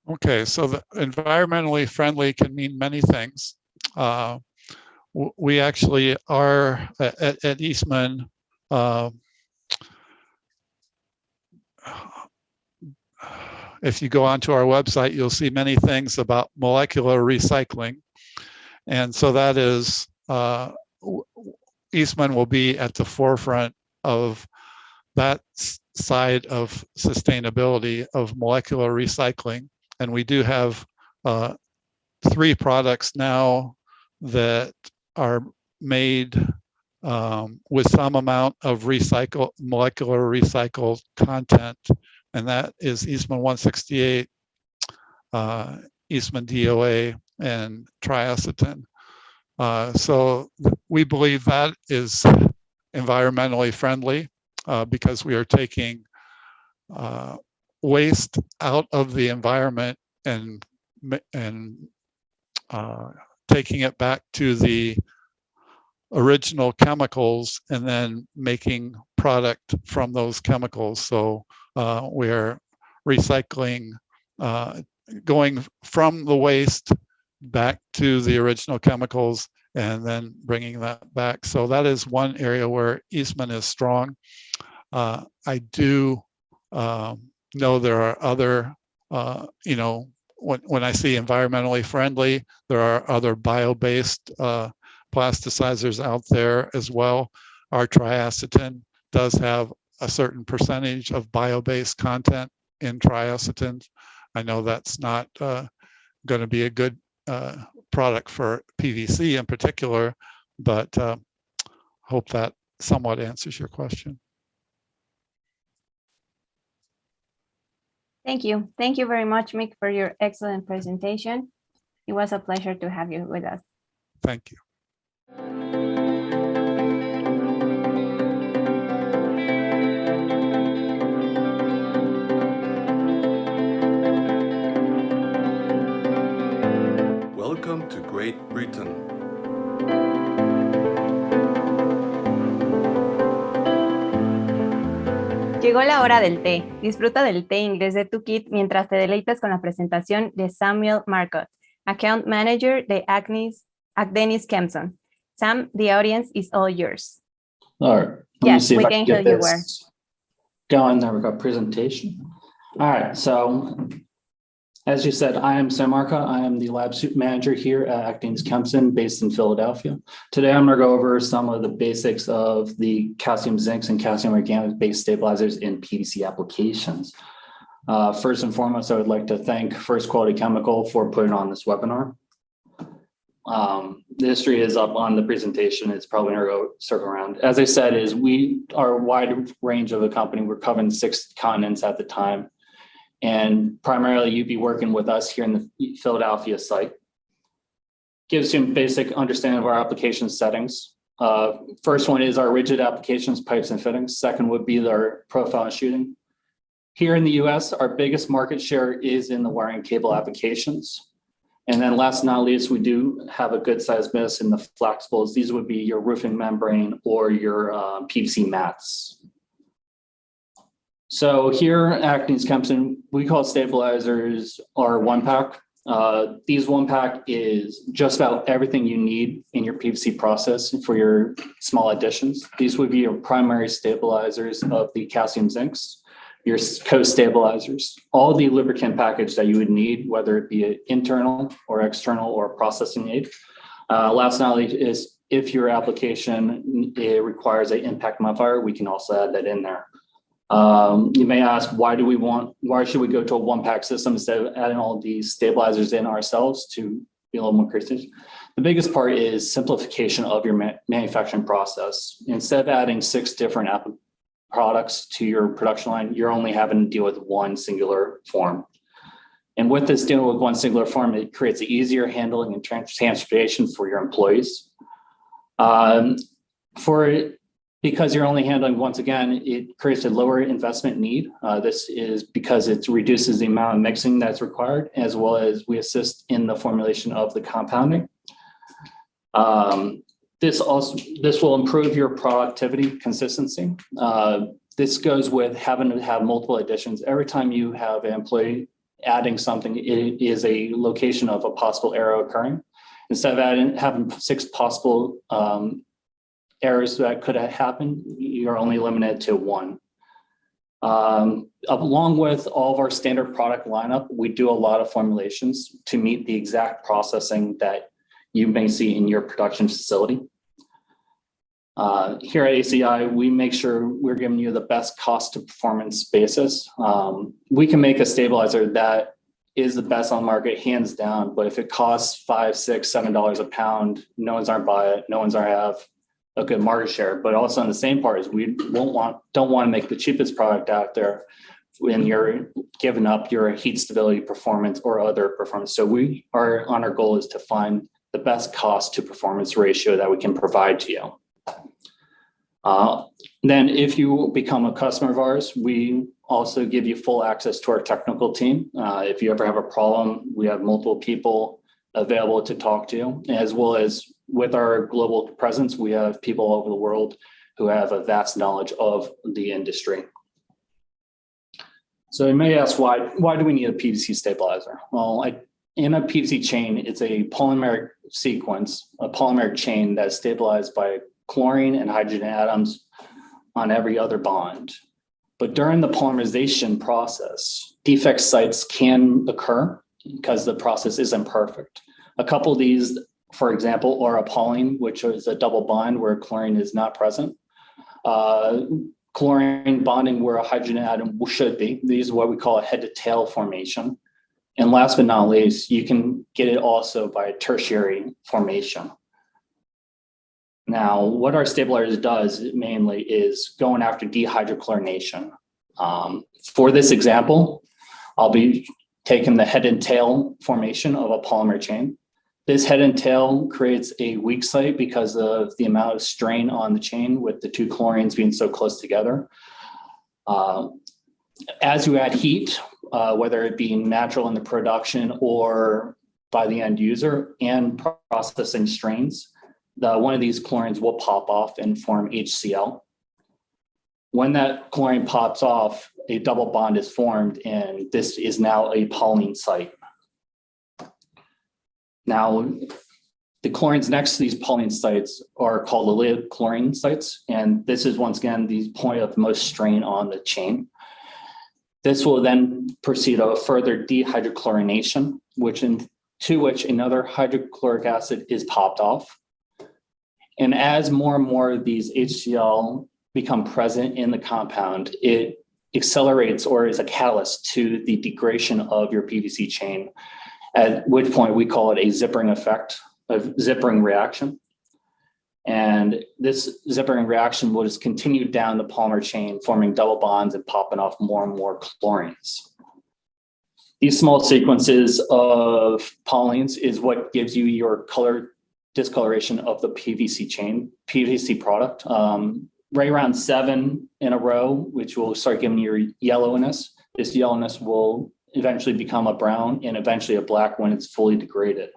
Okay, so the environmentally friendly can mean many things. We actually are at Eastman if you go onto our website, you'll see many things about molecular recycling. And so that is, Eastman will be at the forefront of that side of sustainability of molecular recycling. And we do have 3 products now that are made with some amount of molecular recycled content. And that is Eastman 168, Eastman DOA, and triacetin. So we believe that is environmentally friendly because we are taking waste out of the environment and taking it back to the original chemicals and then making product from those chemicals. So we're recycling, going from the waste back to the original chemicals and then bringing that back. So that is one area where Eastman is strong. I do know there are other, when I see environmentally friendly, there are other bio-based plasticizers out there as well. Our triacetin does have a certain percentage of bio-based content in triacetin. I know that's not going to be a good product for PVC in particular, but hope that somewhat answers your question. Thank you. Thank you very much, Mick, for your excellent presentation. It was a pleasure to have you with us. Thank you. Welcome to Great Britain. Llegó la hora del té. Disfruta del té inglés de tu kit mientras te deleitas con la presentación de Samuel Marcotte, Account Manager de Akdeniz Chemson. Sam, the audience is all yours. All right. Yes, we can hear you well. Going, there we go, presentation. All right, so as you said, I am Sam Marcotte. I am the lab suit manager here at Akdeniz Chemson, based in Philadelphia. Today, I'm going to go over some of the basics of the calcium zincs and calcium organic-based stabilizers in PVC applications. First and foremost, I would like to thank First Quality Chemical for putting on this webinar. The history is up on the presentation. It's probably going to go circle around. As I said, we are a wide range of a company. We're covering 6 continents at the time. And primarily, you'd be working with us here in the Philadelphia site. Gives you a basic understanding of our application settings. First one is our rigid applications, pipes and fittings. Second would be our profile and shooting. Here in the US, our biggest market share is in the wiring cable applications. And then last but not least, we do have a good sized business in the flexibles. These would be your roofing membrane or your PVC mats. So here at Akdeniz Chemson, we call stabilizers our 1-pack. These 1-pack is just about everything you need in your PVC process for your small additions. These would be your primary stabilizers of the calcium zincs, your co-stabilizers, all the lubricant package that you would need, whether it be an internal or external or processing aid. Last but not least is if your application requires an impact modifier, we can also add that in there. You may ask, why should we go to a 1-pack system instead of adding all these stabilizers in ourselves to be a little more creative? The biggest part is simplification of your manufacturing process. Instead of adding 6 different products to your production line, you're only having to deal with one singular form. And with this dealing with one singular form, it creates easier handling and transportation for your employees. Because you're only handling, once again, it creates a lower investment need. This is because it reduces the amount of mixing that's required, as well as we assist in the formulation of the compounding. This will improve your productivity consistency. This goes with having to have multiple additions. Every time you have an employee adding something, it is a location of a possible error occurring. Instead of having 6 possible errors that could have happened, you're only limited to 1. Along with all of our standard product lineup, we do a lot of formulations to meet the exact processing that you may see in your production facility. Here at ACI, we make sure we're giving you the best cost to performance basis. We can make a stabilizer that is the best on the market, hands down, but if it costs $5, $6, $7 a pound, no one's gonna buy it, no one's gonna have a good market share. But also on the same part is we don't want to make the cheapest product out there when you're giving up your heat stability performance or other performance. So our goal is to find the best cost to performance ratio that we can provide to you. Then if you become a customer of ours, we also give you full access to our technical team. If you ever have a problem, we have multiple people available to talk to, as well as with our global presence, we have people all over the world who have a vast knowledge of the industry. So you may ask, why do we need a PVC stabilizer? Well, in a PVC chain, it's a polymeric sequence, a polymeric chain that's stabilized by chlorine and hydrogen atoms on every other bond. But during the polymerization process, defect sites can occur because the process isn't perfect. A couple of these, for example, are a polyene, which is a double bond where chlorine is not present. Chlorine bonding where a hydrogen atom should be. These are what we call a head to tail formation. And last but not least, you can get it also by a tertiary formation. Now, what our stabilizer does mainly is going after dehydrochlorination. For this example, I'll be taking the head and tail formation of a polymer chain. This head and tail creates a weak site because of the amount of strain on the chain with the 2 chlorines being so close together. As you add heat, whether it be natural in the production or by the end user and processing strains, one of these chlorines will pop off and form HCl. When that chlorine pops off, a double bond is formed, and this is now a polyene site. Now, the chlorines next to these polyene sites are called elide chlorine sites, and this is once again the point of most strain on the chain. This will then proceed a further dehydrochlorination, to which another hydrochloric acid is popped off. And as more and more of these HCl become present in the compound, it accelerates or is a catalyst to the degradation of your PVC chain, at which point we call it a zippering effect, a zippering reaction. And this zippering reaction will just continue down the polymer chain, forming double bonds and popping off more and more chlorines. These small sequences of polyenes is what gives you your color discoloration of the PVC chain, PVC product. Right around 7 in a row, which will start giving you yellowness. This yellowness will eventually become a brown and eventually a black when it's fully degraded.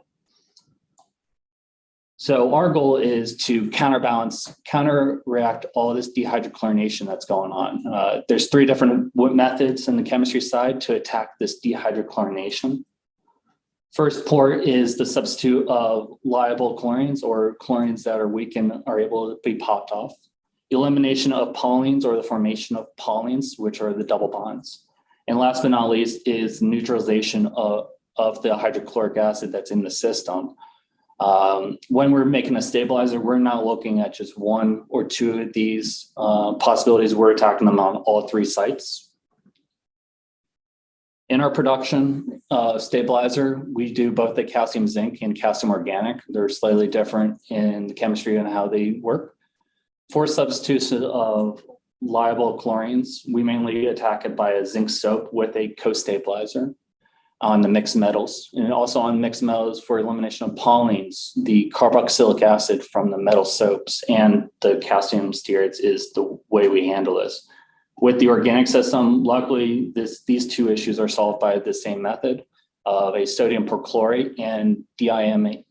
So our goal is to counteract all this dehydrochlorination that's going on. There's 3 different methods in the chemistry side to attack this dehydrochlorination. First port is the substitute of liable chlorines or chlorines that are weak and are able to be popped off. Elimination of polyenes or the formation of polyenes, which are the double bonds. And last but not least is neutralization of the hydrochloric acid that's in the system. When we're making a stabilizer, we're not looking at just 1 or 2 of these possibilities. We're attacking them on all 3 sites. In our production, stabilizer, we do both the calcium zinc and calcium organic. They're slightly different in the chemistry and how they work. For substitution of liable chlorines, we mainly attack it by a zinc soap with a co-stabilizer on the mixed metals, and also on mixed metals for elimination of pollines, the carboxylic acid from the metal soaps and the calcium stearates is the way we handle this. With the organic system, luckily, these two issues are solved by the same method of a sodium perchlorate and DMAU.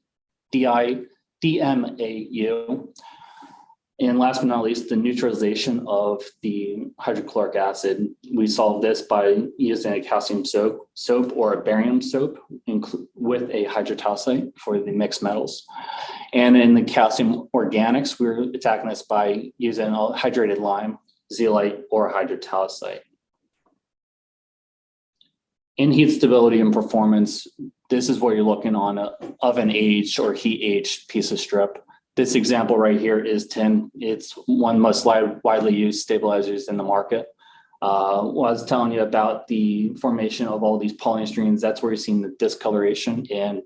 And last but not least, the neutralization of the hydrochloric acid. We solve this by using a calcium soap or a barium soap with a hydrotalcite for the mixed metals. And in the calcium organics, we're attacking this by using a hydrated lime, zeolite, or hydrotalcite. In heat stability and performance, this is what you're looking on of an aged or heat aged piece of strip. This example right here is tin. It's one most widely used stabilizers in the market. I was telling you about the formation of all these polystrenes. That's where you're seeing the discoloration, and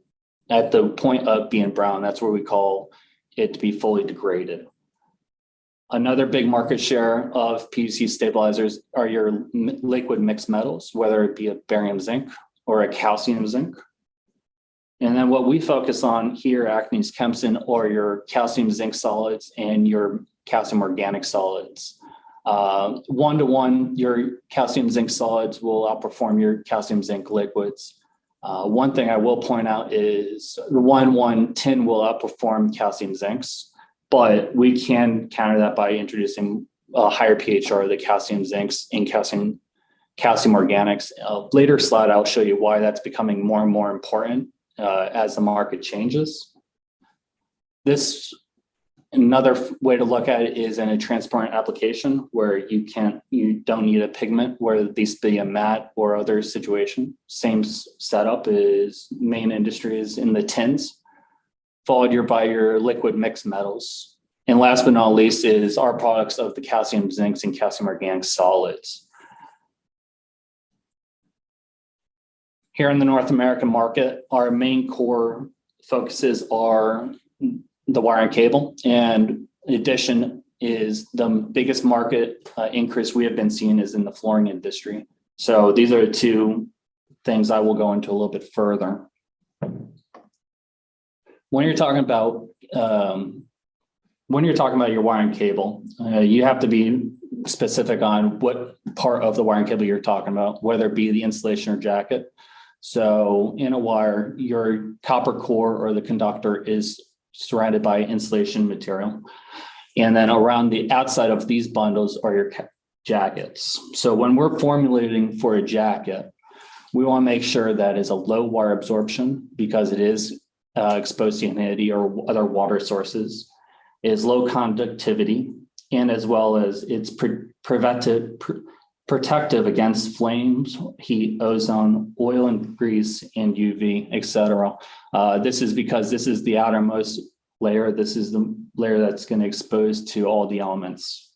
at the point of being brown, that's where we call it to be fully degraded. Another big market share of PVC stabilizers are your liquid mixed metals, whether it be a barium zinc or a calcium zinc. And then what we focus on here at Akdeniz Chemson are your calcium zinc solids and your calcium organic solids. 1-to-1, your calcium zinc solids will outperform your calcium zinc liquids. One thing I will point out is the 1-1 tin will outperform calcium zincs, but we can counter that by introducing a higher pHR, the calcium zincs and calcium organics. Later slide, I'll show you why that's becoming more and more important as the market changes. This, another way to look at it is in a transparent application where you don't need a pigment, whether these be a matte or other situation. Same setup is main industries in the tins, followed by your liquid mixed metals. And last but not least is our products of the calcium zincs and calcium organic solids. Here in the North American market, our main core focuses are the wire and cable, and in addition is the biggest market increase we have been seeing is in the flooring industry. So these are the two things I will go into a little bit further. When you're talking about your wire and cable, you have to be specific on what part of the wire and cable you're talking about, whether it be the insulation or jacket. So in a wire, your copper core or the conductor is surrounded by insulation material. And then around the outside of these bundles are your jackets. So when we're formulating for a jacket, we want to make sure that is a low wire absorption because it is exposed to humidity or other water sources, is low conductivity, and as well as it's protective against flames, heat, ozone, oil and grease, and UV, etc. This is because this is the outermost layer. This is the layer that's going to expose to all the elements.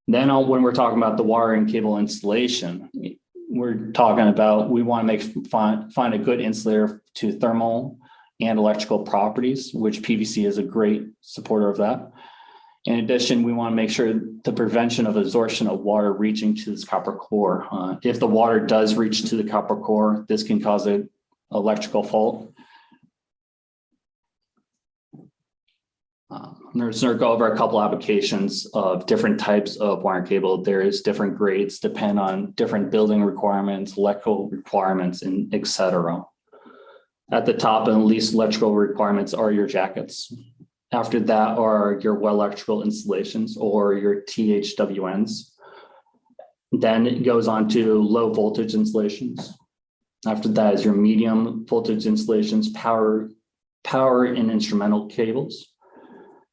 Then when we're talking about the wire and cable installation, we're talking about we want to find a good insulator to thermal and electrical properties, which PVC is a great supporter of that. In addition, we want to make sure the prevention of absorption of water reaching to this copper core. If the water does reach to the copper core, this can cause an electrical fault. There's going to go over a couple applications of different types of wire and cable. There is different grades, depend on different building requirements, electrical requirements, and etc. At the top and least electrical requirements are your jackets. After that are your well electrical installations or your THWNs. Then it goes on to low voltage installations. After that is your medium voltage installations, power and instrumental cables.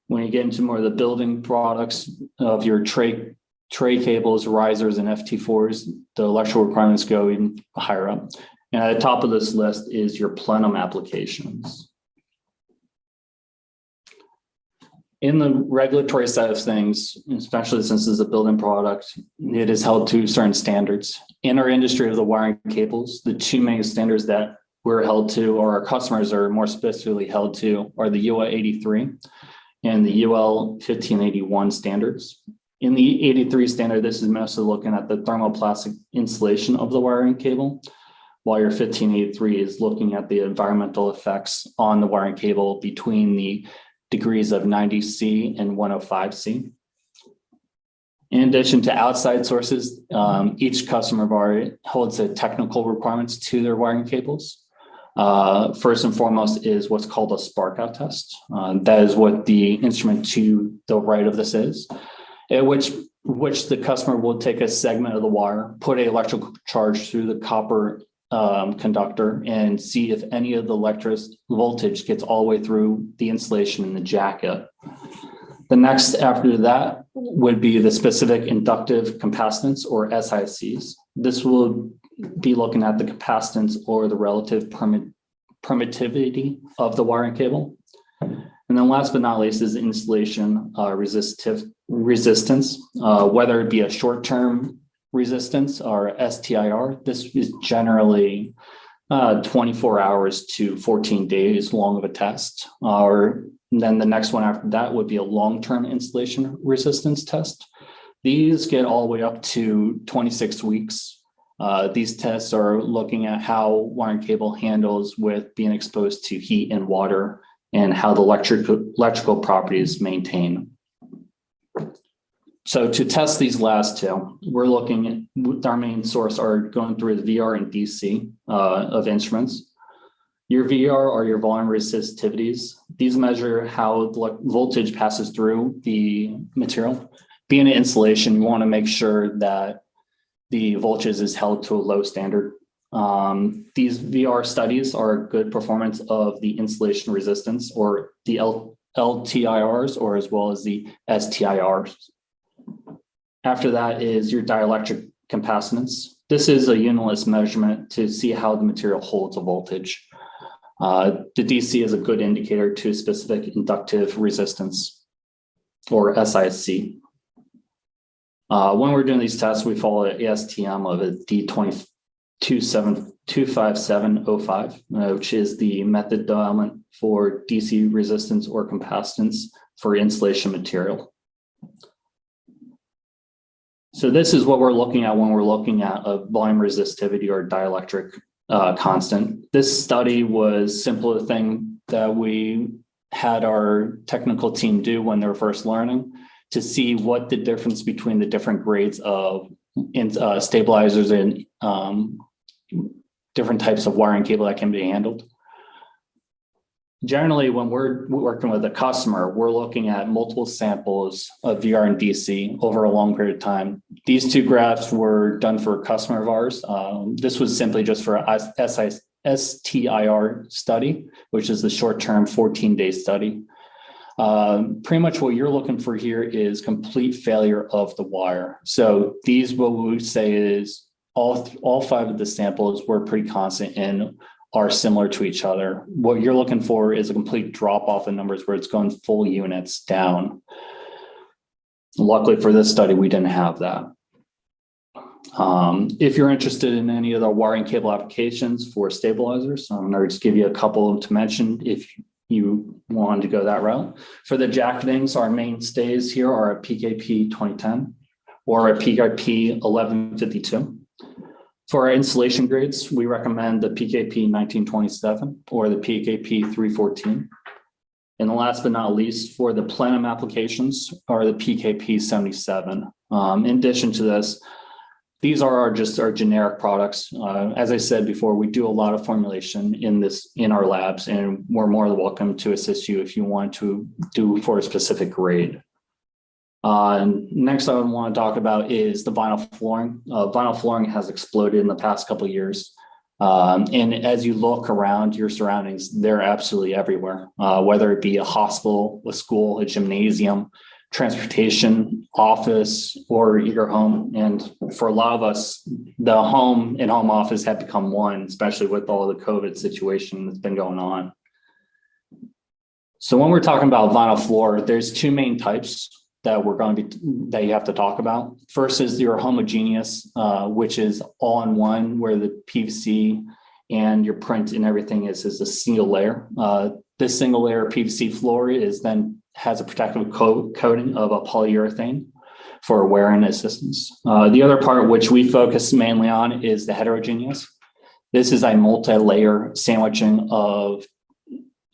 When you get into more of the building products of your tray cables, risers, and FT4s, the electrical requirements go even higher up. And at the top of this list is your plenum applications. In the regulatory side of things, especially since this is a building product, it is held to certain standards. In our industry of the wiring cables, the two main standards that we're held to, or our customers are more specifically held to, are the UL 83 and the UL 1581 standards. In the 83 standard, this is mostly looking at the thermoplastic insulation of the wiring cable, while your 1583 is looking at the environmental effects on the wiring cable between the degrees of 90C and 105C. In addition to outside sources, each customer of ours holds the technical requirements to their wiring cables. First and foremost is what's called a spark out test. That is what the instrument to the right of this is, at which the customer will take a segment of the wire, put an electrical charge through the copper conductor and see if any of the electric voltage gets all the way through the insulation in the jacket. The next after that would be the specific inductive capacitance, or SICs. This will be looking at the capacitance or the relative permittivity of the wiring cable. And then last but not least is insulation resistance, whether it be a short-term resistance or STIR. This is generally 24 hours to 14 days long of a test. Or then the next one after that would be a long-term insulation resistance test. These get all the way up to 26 weeks. These tests are looking at how wiring cable handles with being exposed to heat and water and how the electrical properties maintain. So to test these last two, we're looking at our main source are going through the VR and DC of instruments. Your VR are your volume resistivities. These measure how the voltage passes through the material. Being an insulation, you want to make sure that the voltage is held to a low standard. These VR studies are a good performance of the insulation resistance, or the LTIRs, or as well as the STIRs. After that is your dielectric capacitance. This is a unitless measurement to see how the material holds a voltage. The DC is a good indicator to specific inductive resistance, or SIC. When we're doing these tests, we follow an ASTM of a D25705, which is the method development for DC resistance or capacitance for insulation material. So this is what we're looking at when we're looking at a volume resistivity or dielectric constant. This study was simply a thing that we had our technical team do when they were first learning to see what the difference between the different grades of stabilizers and different types of wiring cable that can be handled. Generally, when we're working with a customer, we're looking at multiple samples of VR and DC over a long period of time. These two graphs were done for a customer of ours. This was simply just for a STIR study, which is the short-term 14-day study. Pretty much what you're looking for here is complete failure of the wire. So these, what we would say is all five of the samples were pretty constant and are similar to each other. What you're looking for is a complete drop off in numbers where it's going full units down. Luckily for this study, we didn't have that. If you're interested in any of the wiring cable applications for stabilizers, I'm going to just give you a couple to mention if you want to go that route. For the jacketings, our mainstays here are a PKP 2010 or a PKP 1152. For our insulation grades, we recommend the PKP 1927 or the PKP 314. And last but not least, for the plenum applications are the PKP 77. In addition to this, these are just our generic products. As I said before, we do a lot of formulation in our labs, and we're more than welcome to assist you if you want to do for a specific grade. Next I would want to talk about is the vinyl flooring. Vinyl flooring has exploded in the past couple of years. And as you look around your surroundings, they're absolutely everywhere, whether it be a hospital, a school, a gymnasium, transportation, office, or your home. And for a lot of us, the home and home office have become one, especially with all the COVID situation that's been going on. So when we're talking about vinyl floor, there's two main types that that you have to talk about. First is your homogeneous, which is all in one, where the PVC and your print and everything is a single layer. This single layer PVC floor has a protective coating of a polyurethane for wear and assistance. The other part, which we focus mainly on, is the heterogeneous. This is a multi-layer sandwiching of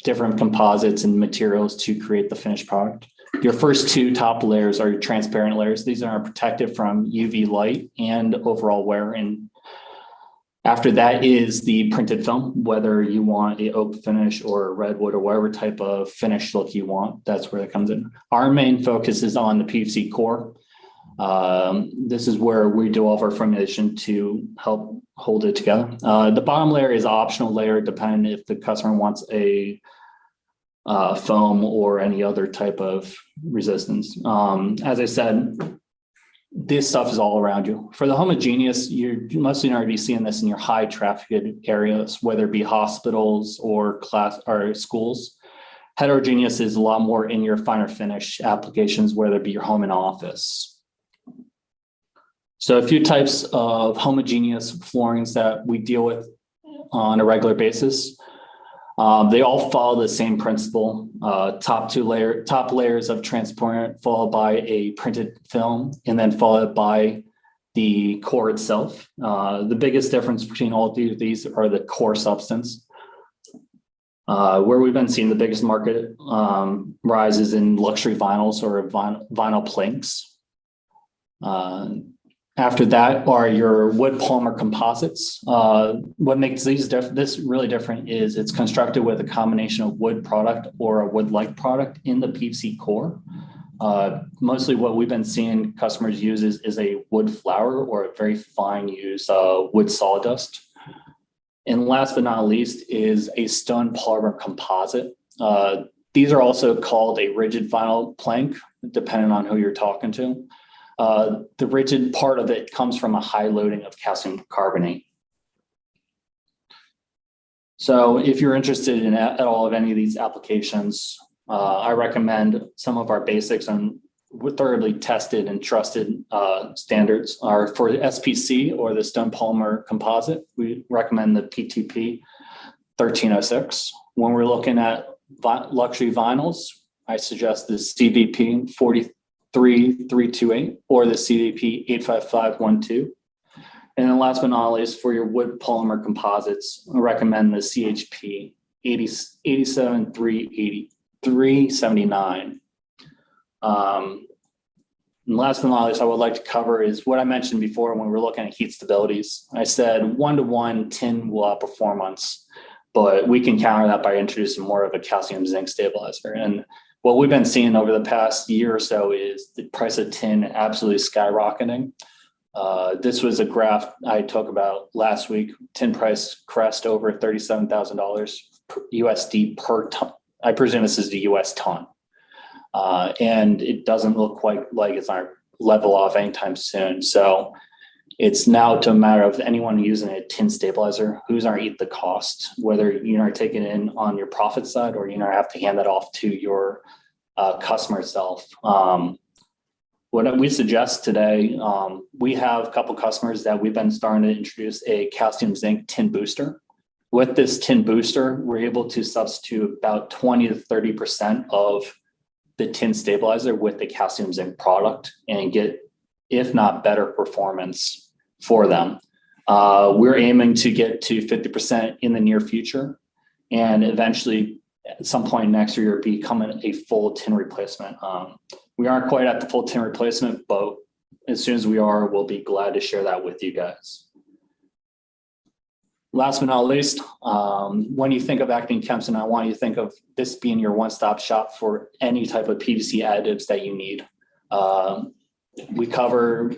different composites and materials to create the finished product. Your first two top layers are your transparent layers. These are protected from UV light and overall wear. And after that is the printed film, whether you want a oak finish or a redwood or whatever type of finish look you want, that's where it comes in. Our main focus is on the PVC core. This is where we do all of our formulation to help hold it together. The bottom layer is an optional layer, depending if the customer wants a foam or any other type of resistance. As I said, this stuff is all around you. For the homogeneous, you're mostly already seeing this in your high trafficked areas, whether it be hospitals or schools. Heterogeneous is a lot more in your finer finish applications, whether it be your home and office. So a few types of homogeneous floorings that we deal with on a regular basis. They all follow the same principle. Top layers of transparent, followed by a printed film, and then followed by the core itself. The biggest difference between all three of these are the core substance. Where we've been seeing the biggest market rises in luxury vinyls or vinyl planks. After that are your wood polymer composites. What makes this really different is it's constructed with a combination of wood product or a wood-like product in the PVC core. Mostly what we've been seeing customers use is a wood flour or a very fine use wood sawdust. And last but not least is a stone polymer composite. These are also called a rigid vinyl plank, depending on who you're talking to. The rigid part of it comes from a high loading of calcium carbonate. So if you're interested in at all of any of these applications, I recommend some of our basics and thoroughly tested and trusted standards are for the SPC or the stone polymer composite. We recommend the PTP 1306. When we're looking at luxury vinyls, I suggest the CVP 43328 or the CVP 85512. And then last but not least, for your wood polymer composites, I recommend the CHP 87379. And last but not least, I would like to cover is what I mentioned before when we were looking at heat stabilities. I said 1-to-1 tin will outperform us, but we can counter that by introducing more of a calcium zinc stabilizer. And what we've been seeing over the past year or so is the price of tin absolutely skyrocketing. This was a graph I took about last week. Tin price crest over $37,000 USD per ton. I presume this is the US ton. And it doesn't look quite like it's not level off anytime soon. So it's now to a matter of anyone using a tin stabilizer, who's going to eat the cost, whether you are taking it in on your profit side or you have to hand that off to your customer itself. What we suggest today, we have a couple customers that we've been starting to introduce a calcium zinc tin booster. With this tin booster, we're able to substitute about 20 to 30% of the tin stabilizer with the calcium zinc product and get, if not better performance for them. We're aiming to get to 50% in the near future and eventually at some point next year becoming a full tin replacement. We aren't quite at the full tin replacement, but as soon as we are, we'll be glad to share that with you guys. Last but not least, when you think of Akdeniz Chemson, I want you to think of this being your one-stop shop for any type of PVC additives that you need. We cover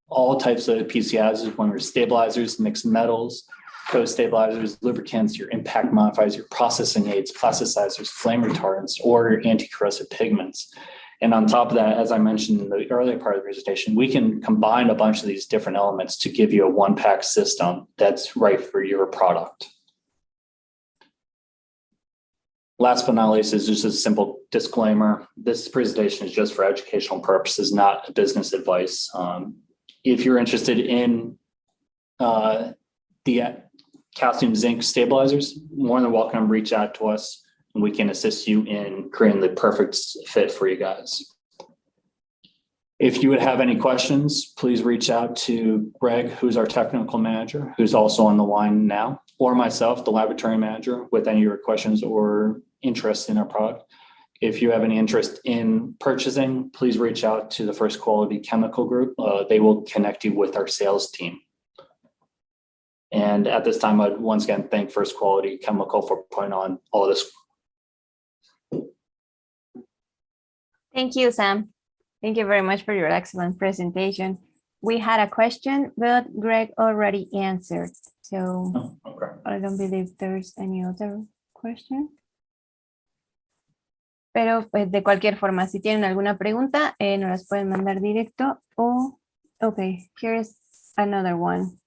all types of PVC additives, when we're stabilizers, mixed metals, co-stabilizers, lubricants, your impact modifiers, your processing aids, plasticizers, flame retardants, or your anti-corrosive pigments. And on top of that, as I mentioned in the earlier part of the presentation, we can combine a bunch of these different elements to give you a one-pack system that's right for your product. Last but not least is just a simple disclaimer. This presentation is just for educational purposes, not business advice. If you're interested in the calcium zinc stabilizers, more than welcome to reach out to us and we can assist you in creating the perfect fit for you guys. If you would have any questions, please reach out to Greg, who's our technical manager, who's also on the line now, or myself, the laboratory manager, with any of your questions or interest in our product. If you have any interest in purchasing, please reach out to the First Quality Chemical Group. They will connect you with our sales team. And at this time, I'd once again thank First Quality Chemical for putting on all this. Thank you, Sam. Thank you very much for your excellent presentation. We had a question, but Greg already answered. So Okay. I don't believe there's any other question. Pero pues de cualquier forma, si tienen alguna pregunta, nos las pueden mandar directo o, okay, here's another one.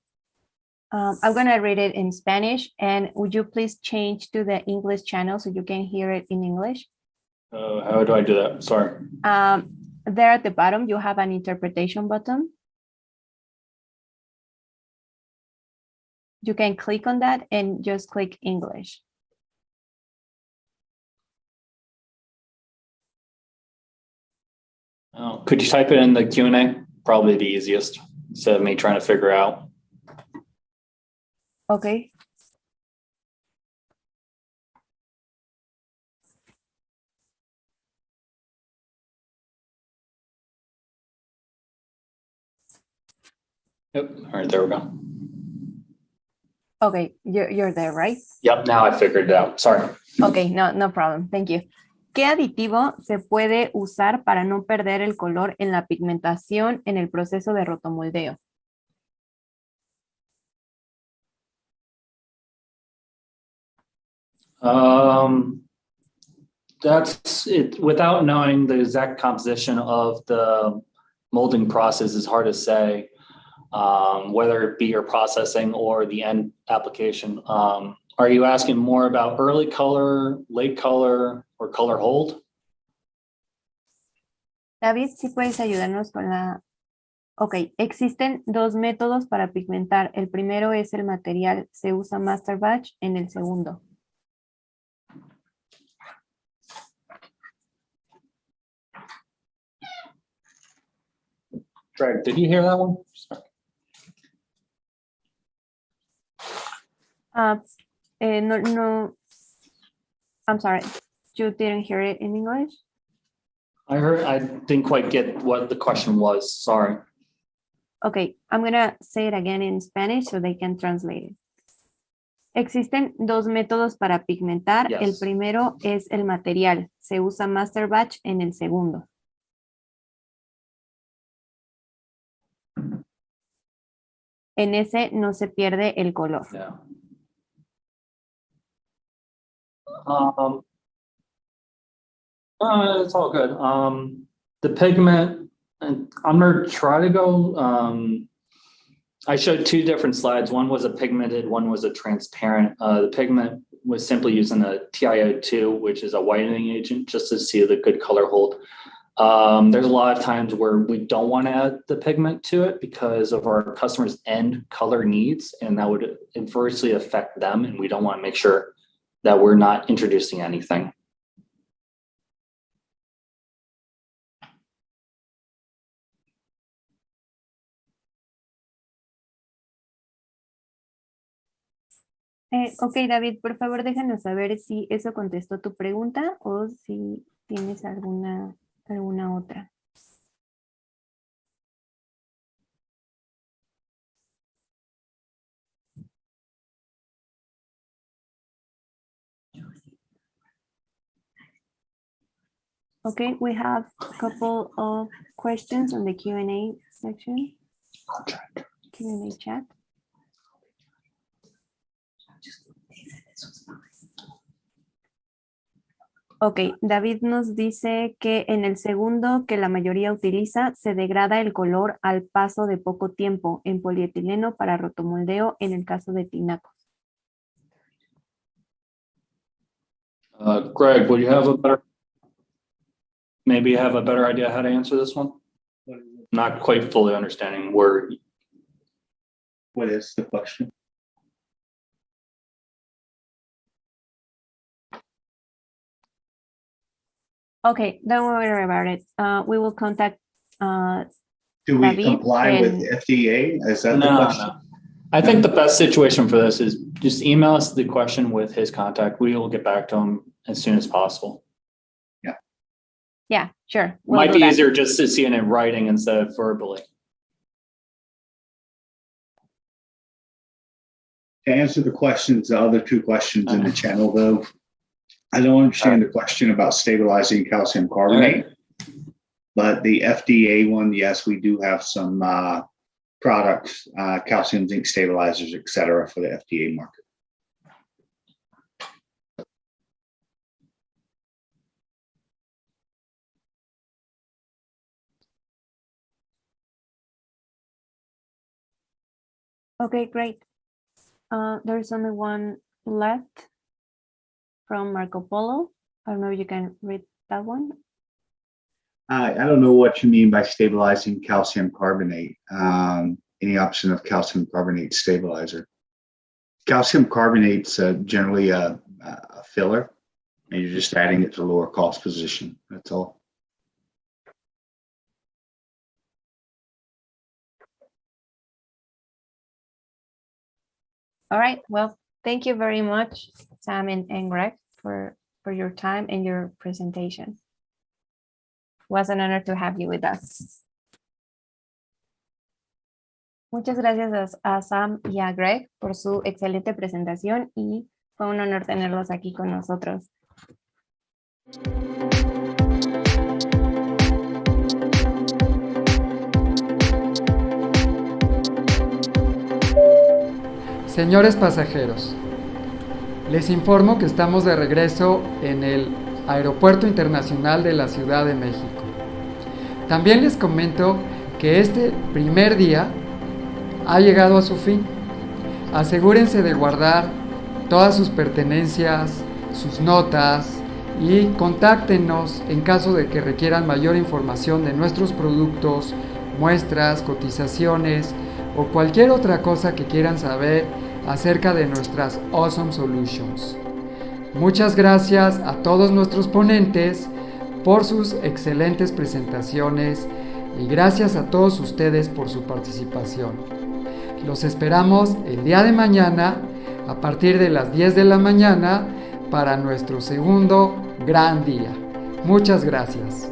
I'm gonna read it in Spanish, and would you please change to the English channel so you can hear it in English? How do I do that? Sorry. There at the bottom, you have an interpretation button. You can click on that and just click English. Oh, could you type it in the Q&A? Probably the easiest, instead of me trying to figure out. Okay. Yep. All right, there we go. Okay, you're there, right? Yep, now I figured it out. Sorry. Okay, no problem. Thank you. ¿Qué aditivo se puede usar para no perder el color en la pigmentación en el proceso de rotomoldeo? That's it. Without knowing the exact composition of the molding process, is hard to say. Whether it be your processing or the end application. Are you asking more about early color, late color, or color hold? David, ¿sí puedes ayudarnos con la...? Ok, existen dos métodos para pigmentar. El primero es el material. Se usa master batch en el segundo. Greg, did you hear that one? No, I'm sorry. You didn't hear it in English? I didn't quite get what the question was. Sorry. Okay, I'm gonna say it again in Spanish so they can translate it. Existen dos métodos para pigmentar. Yes. El primero es el material. Se usa master batch en el segundo. En ese no se pierde el color. Yeah. It's all good. The pigment, and I'm gonna try to go. I showed two different slides. One was a pigmented, one was a transparent. The pigment was simply using a TiO2, which is a whitening agent, just to see the good color hold. There's a lot of times where we don't want to add the pigment to it because of our customers' end color needs, and that would adversely affect them, and we don't want to make sure that we're not introducing anything. Ok, David, por favor déjanos saber si eso contestó tu pregunta o si tienes alguna otra. Okay, we have a couple of questions on the Q&A section. Q&A chat. Ok, David nos dice que en el segundo que la mayoría utiliza se degrada el color al paso de poco tiempo en polietileno para rotomoldeo en el caso de tinacos. Greg, would you have maybe have a better idea how to answer this one? Not quite fully understanding where. What is the question? Okay, don't worry about it. We will contact Do we David comply with and- FDA? Is that the No, question? no. I think the best situation for this is just email us the question with his contact. We will get back to him as soon as possible. Yeah, sure. we'll Might do be that. easier just to see it in writing instead of verbally. To answer the questions, the other two questions in the channel though, I don't understand the question about stabilizing calcium carbonate. But the FDA one, yes, we do have some products, calcium zinc stabilizers, et cetera, for the FDA market. Okay, great. There's only one left from Marco Polo. I don't know if you can read that one. I don't know what you mean by stabilizing calcium carbonate. Any option of calcium carbonate stabilizer. Calcium carbonate's generally a filler, and you're just adding it to lower cost position. That's all. All right, well, thank you very much, Sam and Greg, for your time and your presentation. It was an honor to have you with us. Muchas gracias a Sam y a Greg por su excelente presentación y fue un honor tenerlos aquí con nosotros. Señores pasajeros, les informo que estamos de regreso en el Aeropuerto Internacional de la Ciudad de México. También les comento que este primer día ha llegado a su fin. Asegúrense de guardar todas sus pertenencias, sus notas y contáctenos en caso de que requieran mayor información de nuestros productos, muestras, cotizaciones o cualquier otra cosa que quieran saber acerca de nuestras Awesome Solutions. Muchas gracias a todos nuestros ponentes por sus excelentes presentaciones y gracias a todos ustedes por su participación. Los esperamos el día de mañana a partir de las 10 de la mañana para nuestro segundo gran día. Muchas gracias.